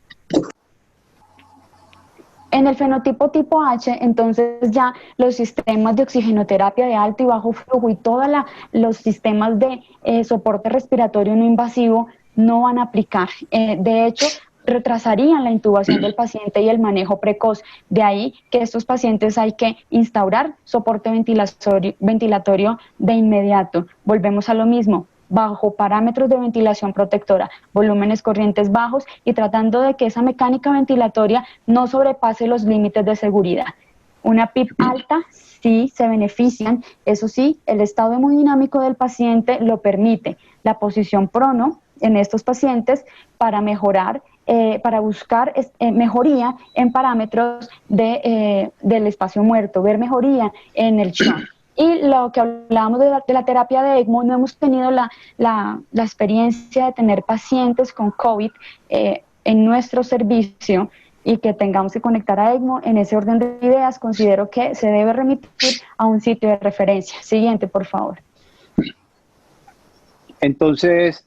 En el fenotipo tipo H, entonces ya los sistemas de oxigenoterapia de alto y bajo flujo y todos los sistemas de soporte respiratorio no invasivo no van a aplicar. De hecho, retrasarían la intubación del paciente y el manejo precoz. De ahí que estos pacientes hay que instaurar soporte ventilatorio de inmediato. Volvemos a lo mismo, bajo parámetros de ventilación protectora, volúmenes corrientes bajos y tratando de que esa mecánica ventilatoria no sobrepase los límites de seguridad. Una PIP alta, sí se benefician, eso sí, el estado hemodinámico del paciente lo permite. La posición prono en estos pacientes para mejorar para buscar mejoría en parámetros del espacio muerto, ver mejoría en el shock. Y lo que hablábamos de la terapia de ECMO, no hemos tenido la experiencia de tener pacientes con COVID en nuestro servicio y que tengamos que conectar a ECMO. En ese orden de ideas, considero que se debe remitir a un sitio de referencia. Siguiente, por favor. Entonces,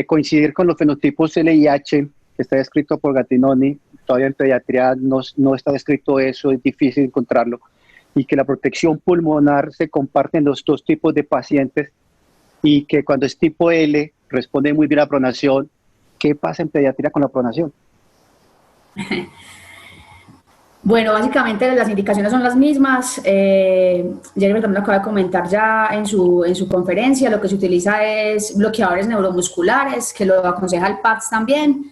coincidir con los fenotipos LIH, que está descrito por Gattinoni, todavía en pediatría no está descrito eso, es difícil encontrarlo, y que la protección pulmonar se comparte en los dos tipos de pacientes, y que cuando es tipo L responde muy bien a pronación. ¿Qué pasa en pediatría con la pronación? Bueno, básicamente las indicaciones son las mismas. Jennifer también lo acaba de comentar ya en su conferencia. Lo que se utiliza es bloqueadores neuromusculares, que lo aconseja el PADS también.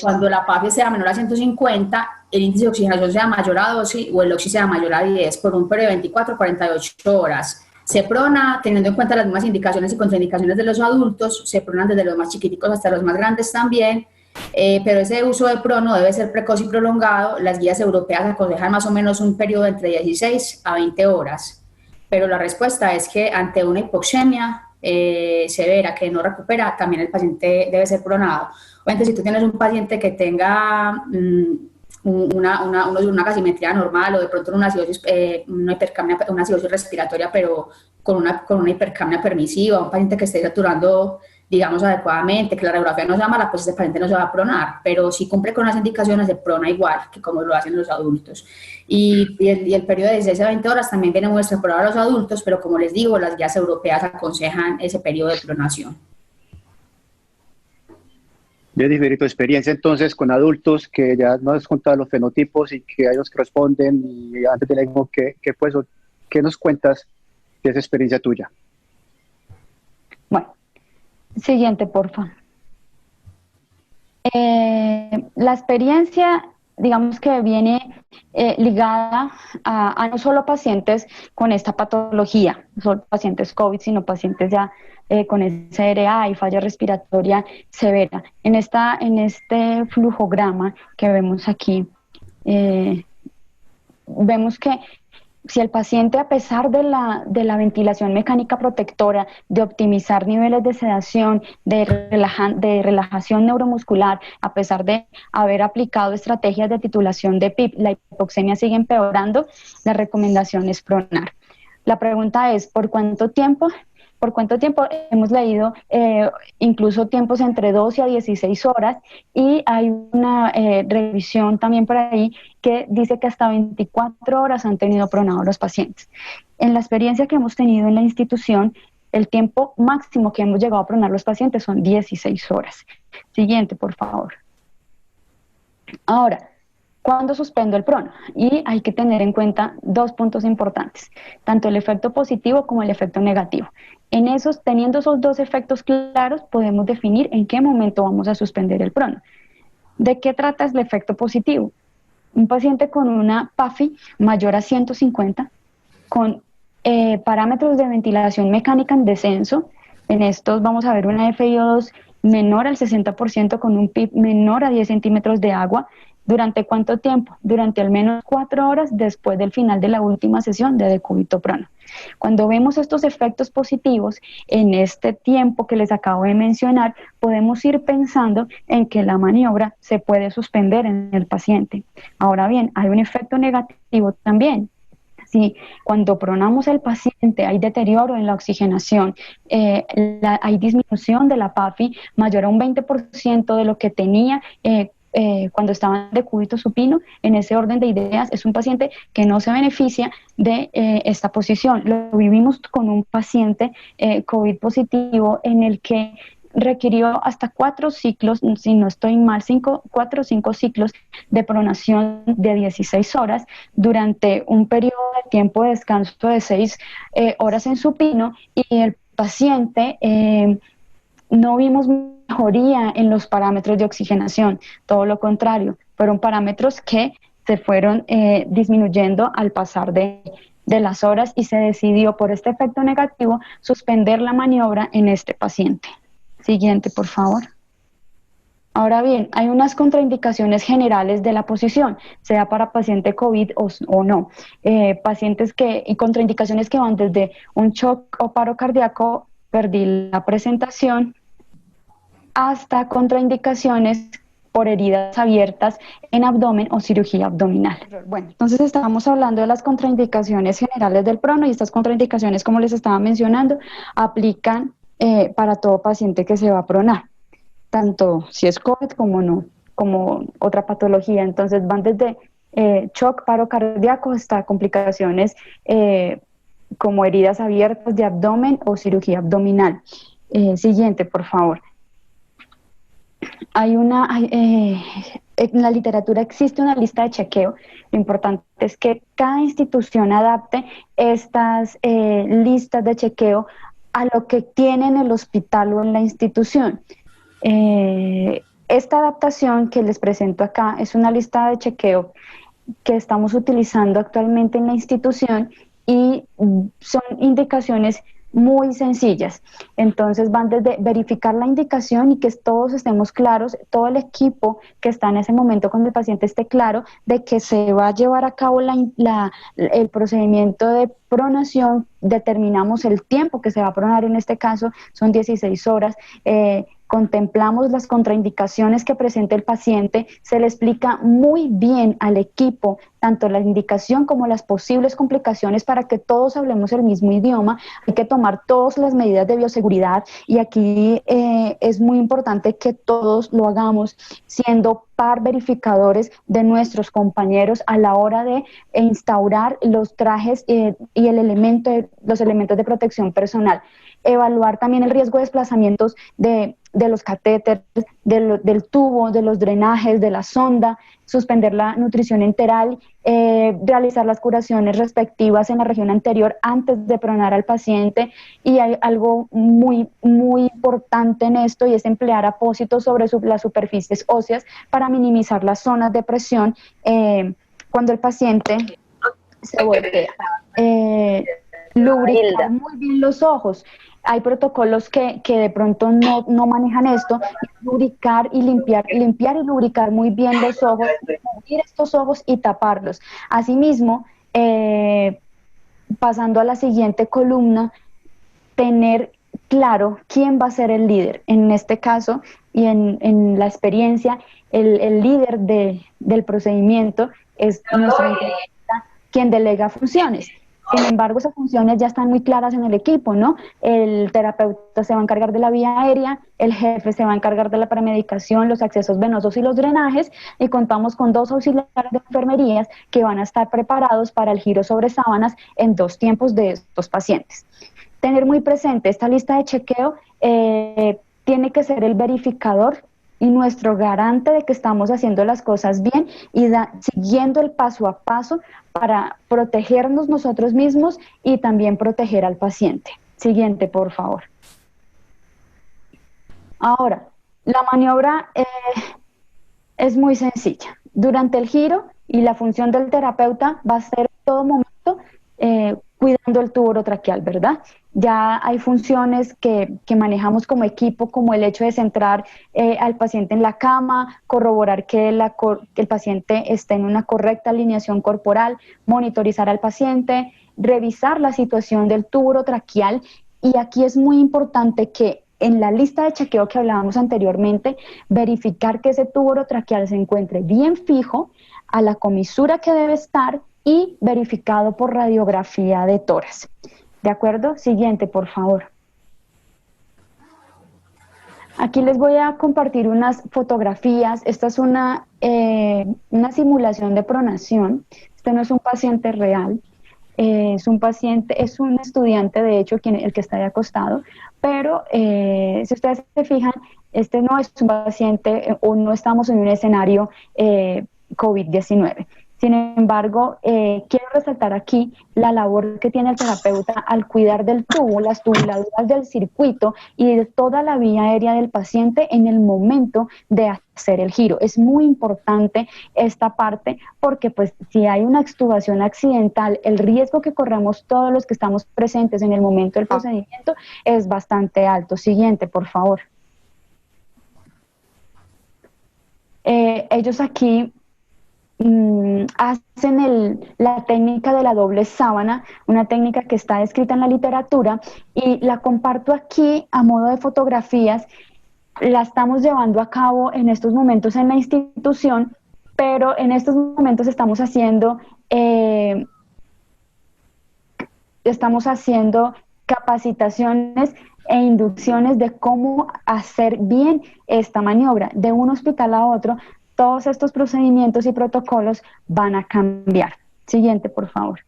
Cuando la PAFI sea menor a 150, el índice de oxigenación sea mayor a 12 o el oxi sea mayor a 10 por un periodo de 24 a 48 horas. Se prona, teniendo en cuenta las mismas indicaciones y contraindicaciones de los adultos, se pronan desde los más chiquiticos hasta los más grandes también. Pero ese uso de prono debe ser precoz y prolongado. Las guías europeas aconsejan más o menos un periodo entre 16 a 20 horas. Pero la respuesta es que ante una hipoxemia severa que no recupera, también el paciente debe ser pronado. Obviamente, si tú tienes un paciente que tenga una gasimetría normal o de pronto una acidosis respiratoria, pero con una hipercapnia permisiva, un paciente que esté saturando, digamos, adecuadamente, que la radiografía no sea mala, pues ese paciente no se va a pronar, pero si cumple con las indicaciones se prona igual que como lo hacen los adultos. Y el periodo de 16 a 20 horas también viene muy extrapolado a los adultos, pero como les digo, las guías europeas aconsejan ese periodo de pronación. Yo diferí tu experiencia entonces con adultos, que ya no has contado los fenotipos y que a ellos que responden, y antes del ECMO, ¿qué nos cuentas de esa experiencia tuya? Bueno, siguiente, porfa. La experiencia, digamos que viene ligada a no solo pacientes con esta patología, no solo pacientes COVID, sino pacientes ya con SRA y falla respiratoria severa. En este flujograma que vemos aquí, vemos que si el paciente, a pesar de la ventilación mecánica protectora, de optimizar niveles de sedación, de relajación neuromuscular, a pesar de haber aplicado estrategias de titulación de PIP, la hipoxemia sigue empeorando, la recomendación es pronar. La pregunta es, ¿por cuánto tiempo? ¿Por cuánto tiempo? Hemos leído incluso tiempos entre 12 a 16 horas, y hay una revisión también por ahí que dice que hasta 24 horas han tenido pronado los pacientes. En la experiencia que hemos tenido en la institución, el tiempo máximo que hemos llegado a pronar los pacientes son 16 horas. Siguiente, por favor. Ahora, ¿cuándo suspendo el prono? Y hay que tener en cuenta dos puntos importantes, tanto el efecto positivo como el efecto negativo. Teniendo esos dos efectos claros, podemos definir en qué momento vamos a suspender el prono. ¿De qué trata el efecto positivo? Un paciente con una PAFI mayor a 150, con parámetros de ventilación mecánica en descenso. En estos vamos a ver una FiO2 menor al 60%, con un PIB menor a 10 centímetros de agua. ¿Durante cuánto tiempo? Durante al menos 4 horas después del final de la última sesión de decúbito prono. Cuando vemos estos efectos positivos en este tiempo que les acabo de mencionar, podemos ir pensando en que la maniobra se puede suspender en el paciente. Ahora bien, hay un efecto negativo también. Si cuando pronamos al paciente hay deterioro en la oxigenación, hay disminución de la PAFI mayor a un 20% de lo que tenía cuando estaba en decúbito supino, en ese orden de ideas es un paciente que no se beneficia de esta posición. Lo vivimos con un paciente COVID positivo en el que requirió hasta 4 ciclos, si no estoy mal, 4 o 5 ciclos de pronación de 16 horas durante un periodo de tiempo de descanso de 6 horas en supino, y el paciente no vimos mejoría en los parámetros de oxigenación, todo lo contrario, fueron parámetros que se fueron disminuyendo al pasar de las horas, y se decidió por este efecto negativo suspender la maniobra en este paciente. Siguiente, por favor. Ahora bien, hay unas contraindicaciones generales de la posición, sea para paciente COVID o no. Y contraindicaciones que van desde un shock o paro cardíaco, perdí la presentación, hasta contraindicaciones por heridas abiertas en abdomen o cirugía abdominal. Bueno, entonces estamos hablando de las contraindicaciones generales del prono y estas contraindicaciones, como les estaba mencionando, aplican para todo paciente que se va a pronar, tanto si es COVID como no, como otra patología. Entonces van desde shock, paro cardíaco, hasta complicaciones como heridas abiertas de abdomen o cirugía abdominal. Siguiente, por favor. En la literatura existe una lista de chequeo. Lo importante es que cada institución adapte estas listas de chequeo a lo que tiene en el hospital o en la institución. Esta adaptación que les presento acá es una lista de chequeo que estamos utilizando actualmente en la institución y son indicaciones muy sencillas. Entonces van desde verificar la indicación y que todos estemos claros, todo el equipo que está en ese momento cuando el paciente esté claro de que se va a llevar a cabo el procedimiento de pronación, determinamos el tiempo que se va a pronar, en este caso son 16 horas, contemplamos las contraindicaciones que presenta el paciente, se le explica muy bien al equipo tanto la indicación como las posibles complicaciones para que todos hablemos el mismo idioma. Hay que tomar todas las medidas de bioseguridad y aquí es muy importante que todos lo hagamos siendo par verificadores de nuestros compañeros a la hora de instaurar los trajes y los elementos de protección personal. Evaluar también el riesgo de desplazamientos de los catéteres, del tubo, de los drenajes, de la sonda, suspender la nutrición enteral, realizar las curaciones respectivas en la región anterior antes de pronar al paciente. Y hay algo muy, muy importante en esto y es emplear apósitos sobre las superficies óseas para minimizar las zonas de presión cuando el paciente se voltea. Lubricar muy bien los ojos. Hay protocolos que de pronto no manejan esto, lubricar y limpiar y lubricar muy bien los ojos, cubrir estos ojos y taparlos. Asimismo, pasando a la siguiente columna, tener claro quién va a ser el líder. En este caso y en la experiencia, el líder del procedimiento es nuestro internista, quien delega funciones. Sin embargo, esas funciones ya están muy claras en el equipo, ¿no? El terapeuta se va a encargar de la vía aérea, el jefe se va a encargar de la premedicación, los accesos venosos y los drenajes, y contamos con 2 auxiliares de enfermerías que van a estar preparados para el giro sobre sábanas en 2 tiempos de estos pacientes. Tener muy presente esta lista de chequeo, tiene que ser el verificador y nuestro garante de que estamos haciendo las cosas bien y siguiendo el paso a paso para protegernos nosotros mismos y también proteger al paciente. Siguiente, por favor. Ahora, la maniobra es muy sencilla. Durante el giro y la función del terapeuta va a ser en todo momento cuidando el tubo orotraqueal, ¿verdad? Ya hay funciones que manejamos como equipo, como el hecho de centrar al paciente en la cama, corroborar que el paciente esté en una correcta alineación corporal, monitorizar al paciente, revisar la situación del tubo orotraqueal. Y aquí es muy importante que en la lista de chequeo que hablábamos anteriormente, verificar que ese tubo orotraqueal se encuentre bien fijo, a la comisura que debe estar y verificado por radiografía de tórax. ¿De acuerdo? Siguiente, por favor. Aquí les voy a compartir unas fotografías. Esta es una simulación de pronación. Este no es un paciente real. Es un estudiante, de hecho, el que está ahí acostado. Pero si ustedes se fijan, este no es un paciente o no estamos en un escenario COVID-19. Sin embargo, quiero resaltar aquí la labor que tiene el terapeuta al cuidar del tubo, las tubuladuras del circuito y de toda la vía aérea del paciente en el momento de hacer el giro. Es muy importante esta parte porque pues si hay una extubación accidental, el riesgo que corremos todos los que estamos presentes en el momento del procedimiento es bastante alto. Siguiente, por favor. Ellos aquí hacen la técnica de la doble sábana, una técnica que está descrita en la literatura, y la comparto aquí a modo de fotografías. La estamos llevando a cabo en estos momentos en la institución, pero en estos momentos estamos haciendo capacitaciones e inducciones de cómo hacer bien esta maniobra. De un hospital a otro, todos estos procedimientos y protocolos van a cambiar. Siguiente, por favor.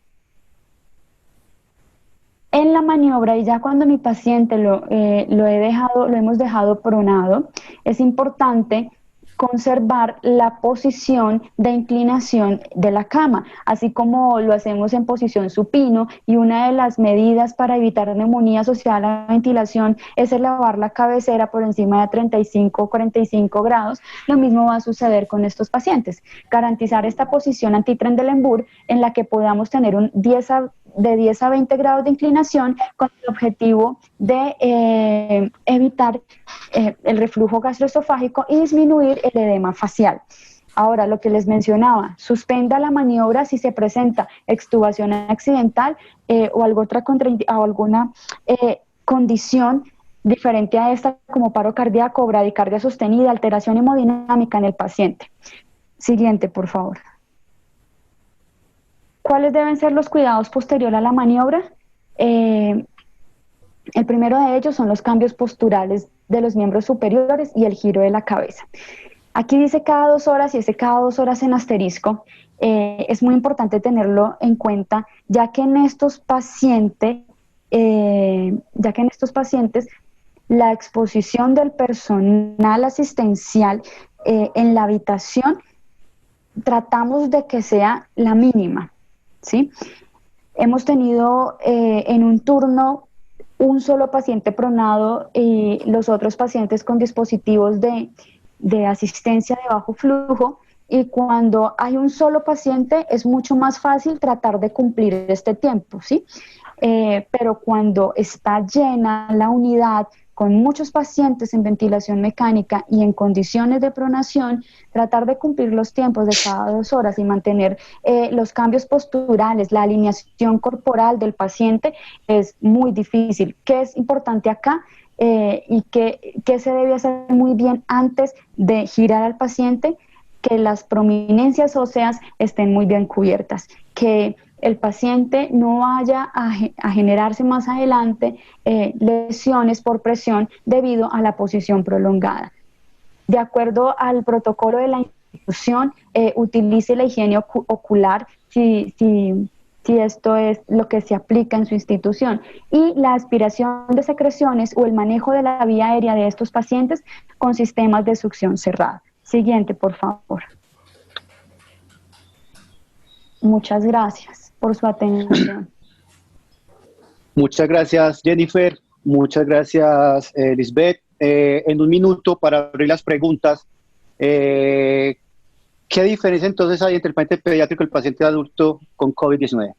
En la maniobra, y ya cuando mi paciente lo hemos dejado pronado, es importante conservar la posición de inclinación de la cama, así como lo hacemos en posición supino, y una de las medidas para evitar neumonía asociada a la ventilación es elevar la cabecera por encima de 35 o 45 grados. Lo mismo va a suceder con estos pacientes. Garantizar esta posición anti-Trendelenburg en la que podamos tener de 10 a 20 grados de inclinación, con el objetivo de evitar el reflujo gastroesofágico y disminuir el edema facial. Ahora, lo que les mencionaba, suspenda la maniobra si se presenta extubación accidental o alguna condición diferente a esta, como paro cardíaco, bradicardia sostenida, alteración hemodinámica en el paciente. Siguiente, por favor. ¿Cuáles deben ser los cuidados posterior a la maniobra? El primero de ellos son los cambios posturales de los miembros superiores y el giro de la cabeza. Aquí dice cada 2 horas y ese cada 2 horas en asterisco. Es muy importante tenerlo en cuenta, ya que en estos pacientes la exposición del personal asistencial en la habitación tratamos de que sea la mínima, ¿sí? Hemos tenido en un turno un solo paciente pronado y los otros pacientes con dispositivos de asistencia de bajo flujo, y cuando hay un solo paciente es mucho más fácil tratar de cumplir este tiempo, ¿sí? Pero cuando está llena la unidad con muchos pacientes en ventilación mecánica y en condiciones de pronación, tratar de cumplir los tiempos de cada 2 horas y mantener los cambios posturales, la alineación corporal del paciente es muy difícil. ¿Qué es importante acá? Y que se debe hacer muy bien antes de girar al paciente, que las prominencias óseas estén muy bien cubiertas, que el paciente no vaya a generarse más adelante lesiones por presión debido a la posición prolongada. De acuerdo al protocolo de la institución, utilice la higiene ocular si esto es lo que se aplica en su institución, y la aspiración de secreciones o el manejo de la vía aérea de estos pacientes con sistemas de succión cerrada. Siguiente, por favor. Muchas gracias por su atención. Muchas gracias, Jennifer. Muchas gracias, Lisbeth. En un minuto para abrir las preguntas. ¿Qué diferencia entonces hay entre el paciente pediátrico y el paciente adulto con COVID-19?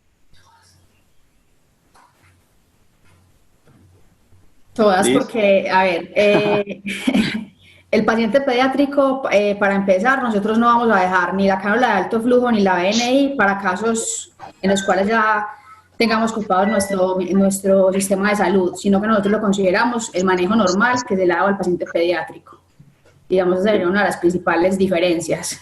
Todas, ¿Liz? porque, a ver, el paciente pediátrico, para empezar, nosotros no vamos a dejar ni la cánula de alto flujo ni la BNI para casos en los cuales ya tengamos ocupado nuestro sistema de salud, sino que nosotros lo consideramos el manejo normal que se le da al paciente pediátrico. Digamos, esa sería una de las principales diferencias.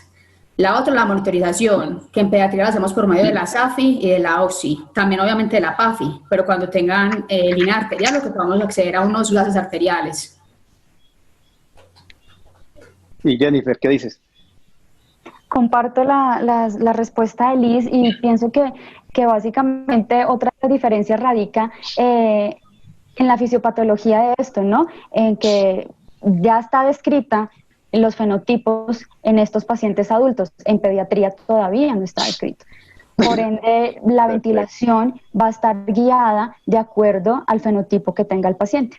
La otra, la monitorización, que en pediatría la hacemos por medio de la SAFI y de la OXI, también obviamente de la PAFI, pero cuando tengan línea arterial, lo que podamos acceder a unos gases arteriales. Y Jennifer, ¿qué dices? Comparto la respuesta de Liz, y pienso que básicamente otra diferencia radica en la fisiopatología de esto, ¿no? En que ya está descrita los fenotipos en estos pacientes adultos. En pediatría todavía no está descrito. Por ende, la ventilación va a estar guiada de acuerdo al fenotipo que tenga el paciente.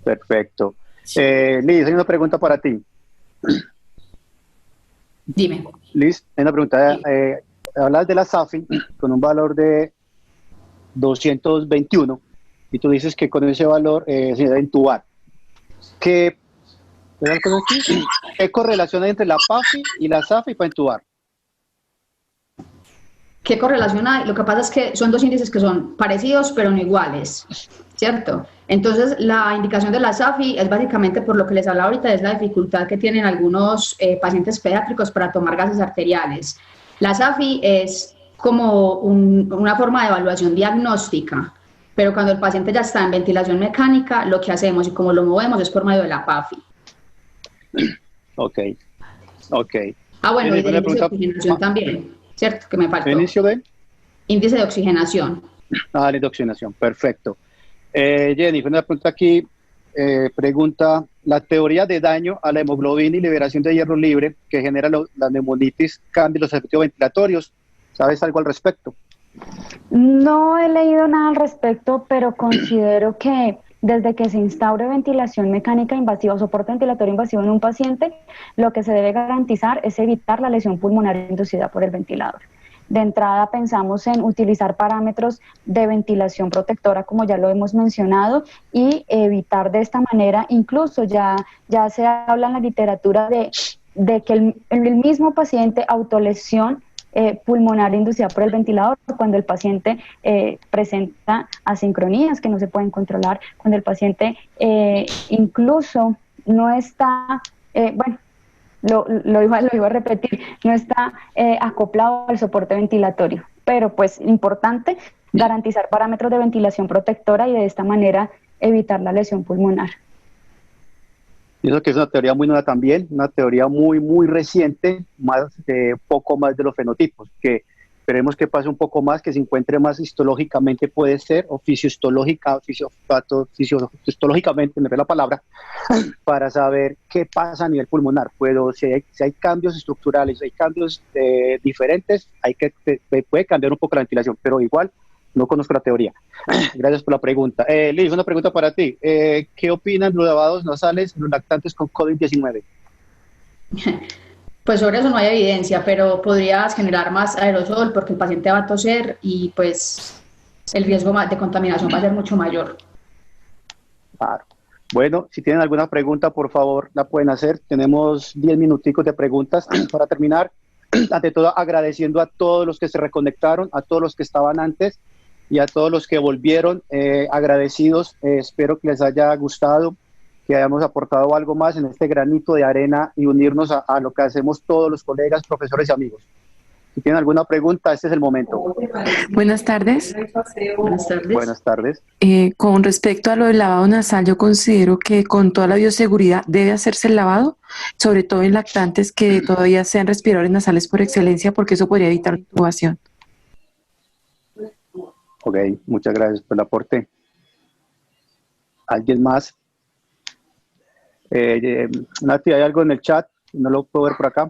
Perfecto. Liz, hay una pregunta para ti. Dime. Liz, hay una pregunta. Hablas de la SAFI con un valor de 221 y tú dices que con ese valor se debe intubar. ¿Qué ¿Ves algo aquí? ¿Qué correlación hay entre la PAFI y la SAFI para intubar? ¿Qué correlación hay? Lo que pasa es que son dos índices que son parecidos pero no iguales, ¿cierto? Entonces, la indicación de la SAFI es básicamente por lo que les hablaba ahorita, es la dificultad que tienen algunos pacientes pediátricos para tomar gases arteriales. La SAFI es como una forma de evaluación diagnóstica, pero cuando el paciente ya está en ventilación mecánica, lo que hacemos y cómo lo movemos es por medio de la PAFI. Ok, ok. Ah, bueno, y del índice de oxigenación también, ¿cierto? Que me faltó. ¿Inicio de? Índice de oxigenación. Ah, la oxigenación, perfecto. Jennifer, una pregunta aquí, pregunta, la teoría de daño a la hemoglobina y liberación de hierro libre que genera la neumonitis cambia los efectos ventilatorios. ¿Sabes algo al respecto? No he leído nada al respecto, pero considero que desde que se instaure ventilación mecánica invasiva o soporte ventilatorio invasivo en un paciente, lo que se debe garantizar es evitar la lesión pulmonar inducida por el ventilador. De entrada pensamos en utilizar parámetros de ventilación protectora, como ya lo hemos mencionado, y evitar de esta manera, incluso ya se habla en la literatura de que el mismo paciente autolesión pulmonar inducida por el ventilador, cuando el paciente presenta asincronías que no se pueden controlar, cuando el paciente incluso no está, lo iba a repetir, no está acoplado al soporte ventilatorio, pero pues importante garantizar parámetros de ventilación protectora y de esta manera evitar la lesión pulmonar. Pienso que es una teoría muy nueva también, una teoría muy, muy reciente, poco más de los fenotipos, que esperemos que pase un poco más, que se encuentre más histológicamente puede ser, o fisiológicamente, me ve la palabra, para saber qué pasa a nivel pulmonar. Si hay cambios estructurales, si hay cambios diferentes, puede cambiar un poco la ventilación, pero igual no conozco la teoría. Gracias por la pregunta. Liz, una pregunta para ti. ¿Qué opinan los lavados nasales en los lactantes con COVID-19? Pues sobre eso no hay evidencia, pero podrías generar más aerosol porque el paciente va a toser y pues el riesgo de contaminación va a ser mucho mayor. Claro. Bueno, si tienen alguna pregunta, por favor, la pueden hacer. Tenemos 10 minuticos de preguntas para terminar. Ante todo, agradeciendo a todos los que se reconectaron, a todos los que estaban antes y a todos los que volvieron, agradecidos. Espero que les haya gustado, que hayamos aportado algo más en este granito de arena y unirnos a lo que hacemos todos los colegas, profesores y amigos. Si tienen alguna pregunta, este es el momento. Buenas tardes. Buenas tardes. Buenas tardes. Con respecto a lo del lavado nasal, yo considero que con toda la bioseguridad debe hacerse el lavado, sobre todo en lactantes que todavía sean respiradores nasales por excelencia, porque eso podría evitar intubación. Ok, muchas gracias por el aporte. ¿Alguien más? Nati, ¿hay algo en el chat? No lo puedo ver por acá.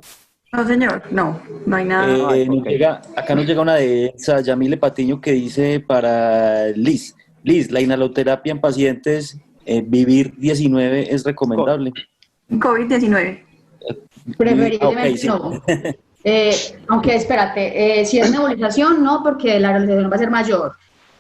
No, señor, no hay nada. Acá nos llega una de Yamile Patiño que dice para Liz, la inhaloterapia en pacientes Vivir 19 es recomendable. COVID-19. Preferiblemente sí. no. Aunque espérate, si es nebulización, no, porque la nebulización va a ser mayor,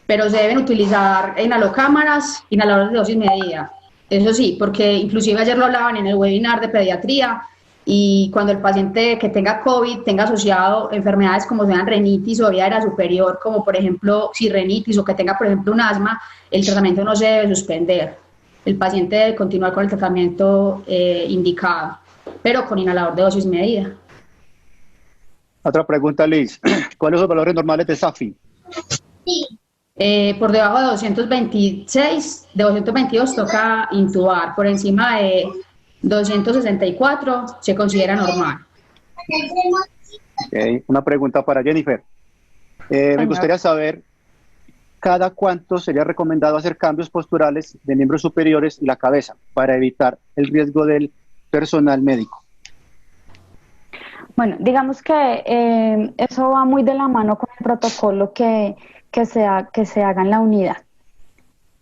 pero se deben utilizar inhalocámaras, inhaladores de dosis medida. Eso sí, porque inclusive ayer lo hablaban en el webinar de pediatría, y cuando el paciente que tenga COVID tenga asociado enfermedades como sean rinitis o vía aérea superior, como por ejemplo rinitis, o que tenga por ejemplo un asma, el tratamiento no se debe suspender. El paciente debe continuar con el tratamiento indicado, pero con inhalador de dosis medida. Otra pregunta, Liz. ¿Cuáles son los valores normales de SAFI? Por debajo de 226, de 222 toca intubar, por encima de 264 se considera normal. Okay. Una pregunta para Jennifer. Me gustaría saber cada cuánto sería recomendado hacer cambios posturales de miembros superiores y la cabeza para evitar el riesgo del personal médico. Bueno, digamos que eso va muy de la mano con el protocolo que se haga en la unidad.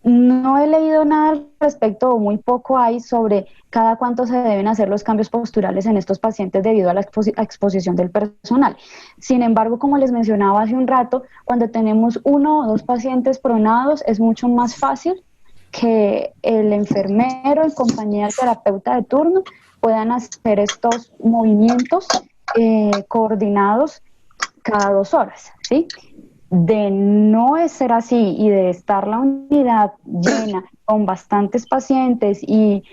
No he leído nada al respecto, o muy poco hay sobre cada cuánto se deben hacer los cambios posturales en estos pacientes debido a la exposición del personal. Sin embargo, como les mencionaba hace un rato, cuando tenemos 1 o 2 pacientes pronados es mucho más fácil que el enfermero en compañía del terapeuta de turno puedan hacer estos movimientos coordinados cada 2 horas, ¿sí? De no ser así y de estar la unidad llena con bastantes pacientes y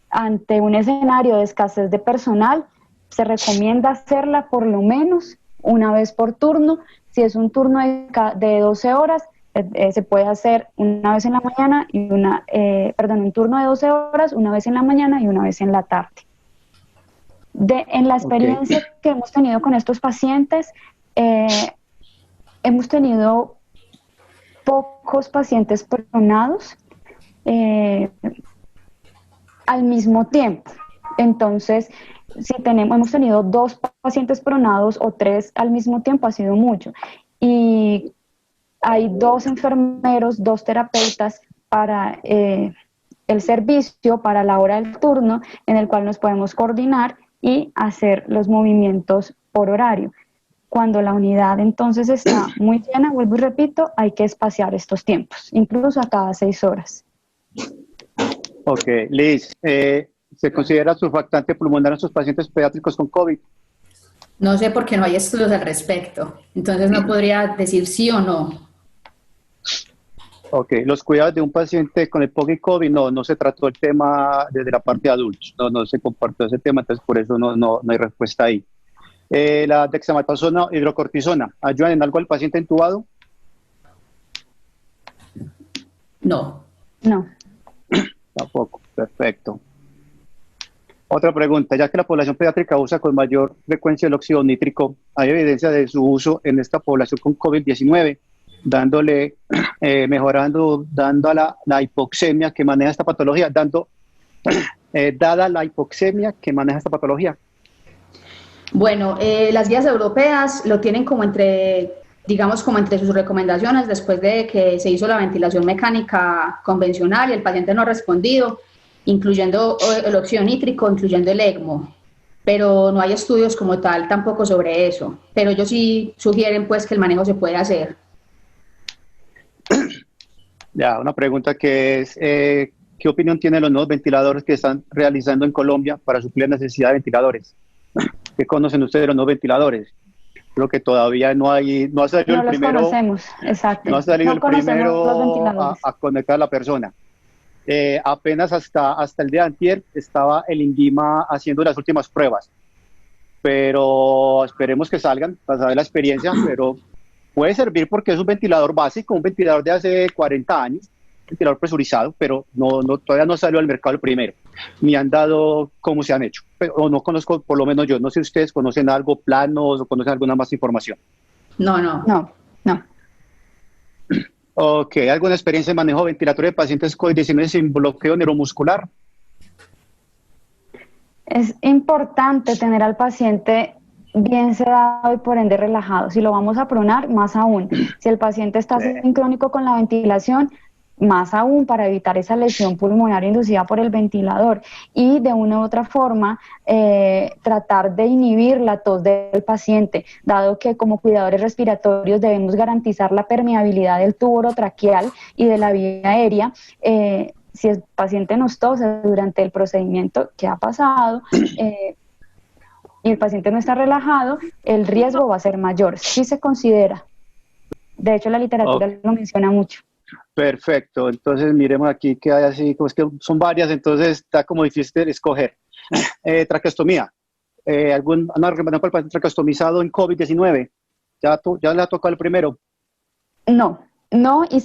ante un escenario de escasez de personal, se recomienda hacerla por lo menos una vez por turno. Si es un turno de 12 horas, se puede hacer una vez en la mañana y un turno de 12 horas, una vez en la mañana y una vez en la tarde. En la experiencia que hemos tenido con estos pacientes, hemos tenido pocos pacientes pronados al mismo tiempo. Entonces, si hemos tenido 2 pacientes pronados o 3 al mismo tiempo, ha sido mucho. Y hay 2 enfermeros, 2 terapeutas para el servicio, para la hora del turno, en el cual nos podemos coordinar y hacer los movimientos por horario. Cuando la unidad entonces está muy llena, vuelvo y repito, hay que espaciar estos tiempos, incluso a cada 6 horas. Ok, Liz, ¿se considera surfactante pulmonar en sus pacientes pediátricos con COVID? No sé porque no hay estudios al respecto, entonces no podría decir sí o no. Ok, los cuidados de un paciente con EPOC y COVID, no se trató el tema desde la parte de adultos, no se compartió ese tema, entonces por eso no hay respuesta ahí. La dexametasona, hidrocortisona, ¿ayudan en algo al paciente intubado? No. No. Tampoco, perfecto. Otra pregunta, ya que la población pediátrica usa con mayor frecuencia el óxido nítrico, ¿hay evidencia de su uso en esta población con COVID-19? Dando a la hipoxemia que maneja esta patología, dada la hipoxemia que maneja esta patología. Bueno, las guías europeas lo tienen como entre sus recomendaciones después de que se hizo la ventilación mecánica convencional y el paciente no ha respondido, incluyendo el óxido nítrico, incluyendo el ECMO. Pero no hay estudios como tal tampoco sobre eso. Pero ellos sí sugieren pues que el manejo se puede hacer. Ya, una pregunta que es, ¿qué opinión tienen los nuevos ventiladores que están realizando en Colombia para suplir la necesidad de ventiladores? ¿Qué conocen ustedes de los nuevos ventiladores? Creo que todavía no ha salido el primero. No los conocemos, exacto. No ha salido el primero a conectar a la persona. Apenas hasta el día de antier estaba el INVIMA haciendo las últimas pruebas. Pero esperemos que salgan para saber la experiencia, pero puede servir porque es un ventilador básico, un ventilador de hace 40 años, ventilador presurizado, pero todavía no salió al mercado el primero, ni han dado cómo se han hecho, o no conozco, por lo menos yo, no sé si ustedes conocen algo, planos, o conocen alguna más información. No. Ok, ¿alguna experiencia de manejo ventilatorio de pacientes COVID-19 sin bloqueo neuromuscular? Es importante tener al paciente bien sedado y por ende relajado. Si lo vamos a pronar, más aún. Si el paciente está sincrónico con la ventilación, más aún para evitar esa lesión pulmonar inducida por el ventilador y de una u otra forma tratar de inhibir la tos del paciente, dado que como cuidadores respiratorios debemos garantizar la permeabilidad del tubo orotraqueal y de la vía aérea. Si el paciente nos tose durante el procedimiento que ha pasado y el paciente no está relajado, el riesgo va a ser mayor. Sí se considera. De hecho, la literatura lo menciona mucho. Perfecto, entonces miremos aquí que hay así, como es que son varias, entonces está como difícil escoger. Traqueostomía, ¿una recomendación para el paciente traqueostomizado en COVID-19? ¿Ya le ha tocado el primero? No, y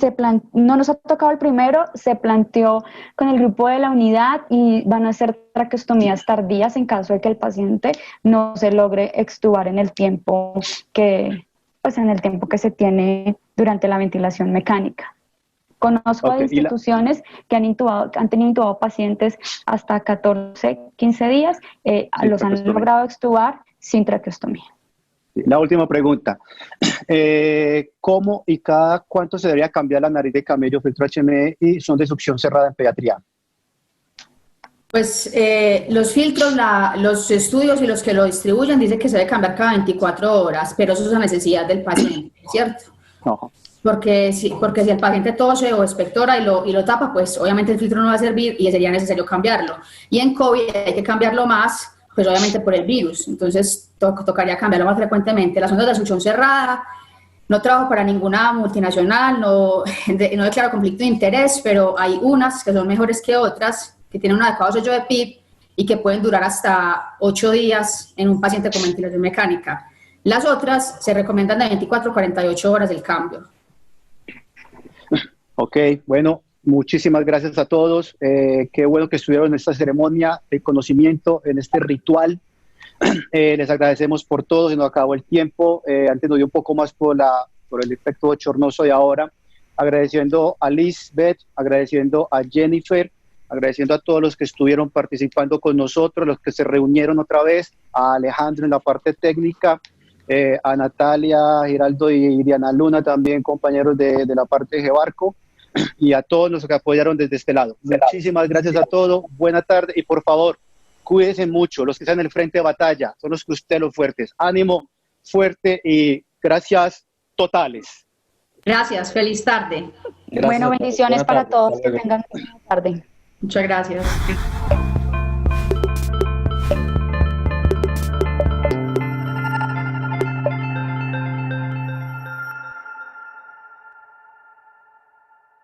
no nos ha tocado el primero, se planteó con el grupo de la unidad y van a hacer traqueostomías tardías en caso de que el paciente no se logre extubar en el tiempo que se tiene durante la ventilación mecánica. Conozco de instituciones que han tenido intubado pacientes hasta 14, 15 días, los han logrado extubar sin traqueostomía. La última pregunta, ¿cómo y cada cuánto se debería cambiar la nariz de camello filtro HME y son de succión cerrada en pediatría? Pues los filtros, los estudios y los que lo distribuyen dicen que se debe cambiar cada 24 horas, pero eso es a necesidad del paciente, ¿cierto? Ajá. Porque si el paciente tose o expectora y lo tapa, pues obviamente el filtro no va a servir y sería necesario cambiarlo. Y en COVID hay que cambiarlo más, pues obviamente por el virus. Entonces tocaría cambiarlo más frecuentemente. Las ondas de succión cerrada, no trabajo para ninguna multinacional, no declaro conflicto de interés, pero hay unas que son mejores que otras, que tienen un adecuado sello de PIP y que pueden durar hasta 8 días en un paciente con ventilación mecánica. Las otras se recomiendan de 24 a 48 horas el cambio. Ok, bueno, muchísimas gracias a todos. Qué bueno que estuvieron en esta ceremonia de conocimiento, en este ritual. Les agradecemos por todo, se nos acabó el tiempo. Antes nos dio un poco más por el efecto bochornoso de ahora. Agradeciendo a Lisbeth, agradeciendo a Jennifer, agradeciendo a todos los que estuvieron participando con nosotros, los que se reunieron otra vez, a Alejandro en la parte técnica, a Natalia, Giraldo y Diana Luna, también compañeros de la parte de Gebarco, y a todos los que apoyaron desde este lado. Muchísimas gracias a todos, buena tarde, y por favor, cuídense mucho, los que están en el frente de batalla, son los que ustedes los fuertes. Ánimo, fuerte y gracias totales. Gracias, feliz tarde. Gracias. Bueno, bendiciones para todos, que tengan una buena tarde. Muchas gracias.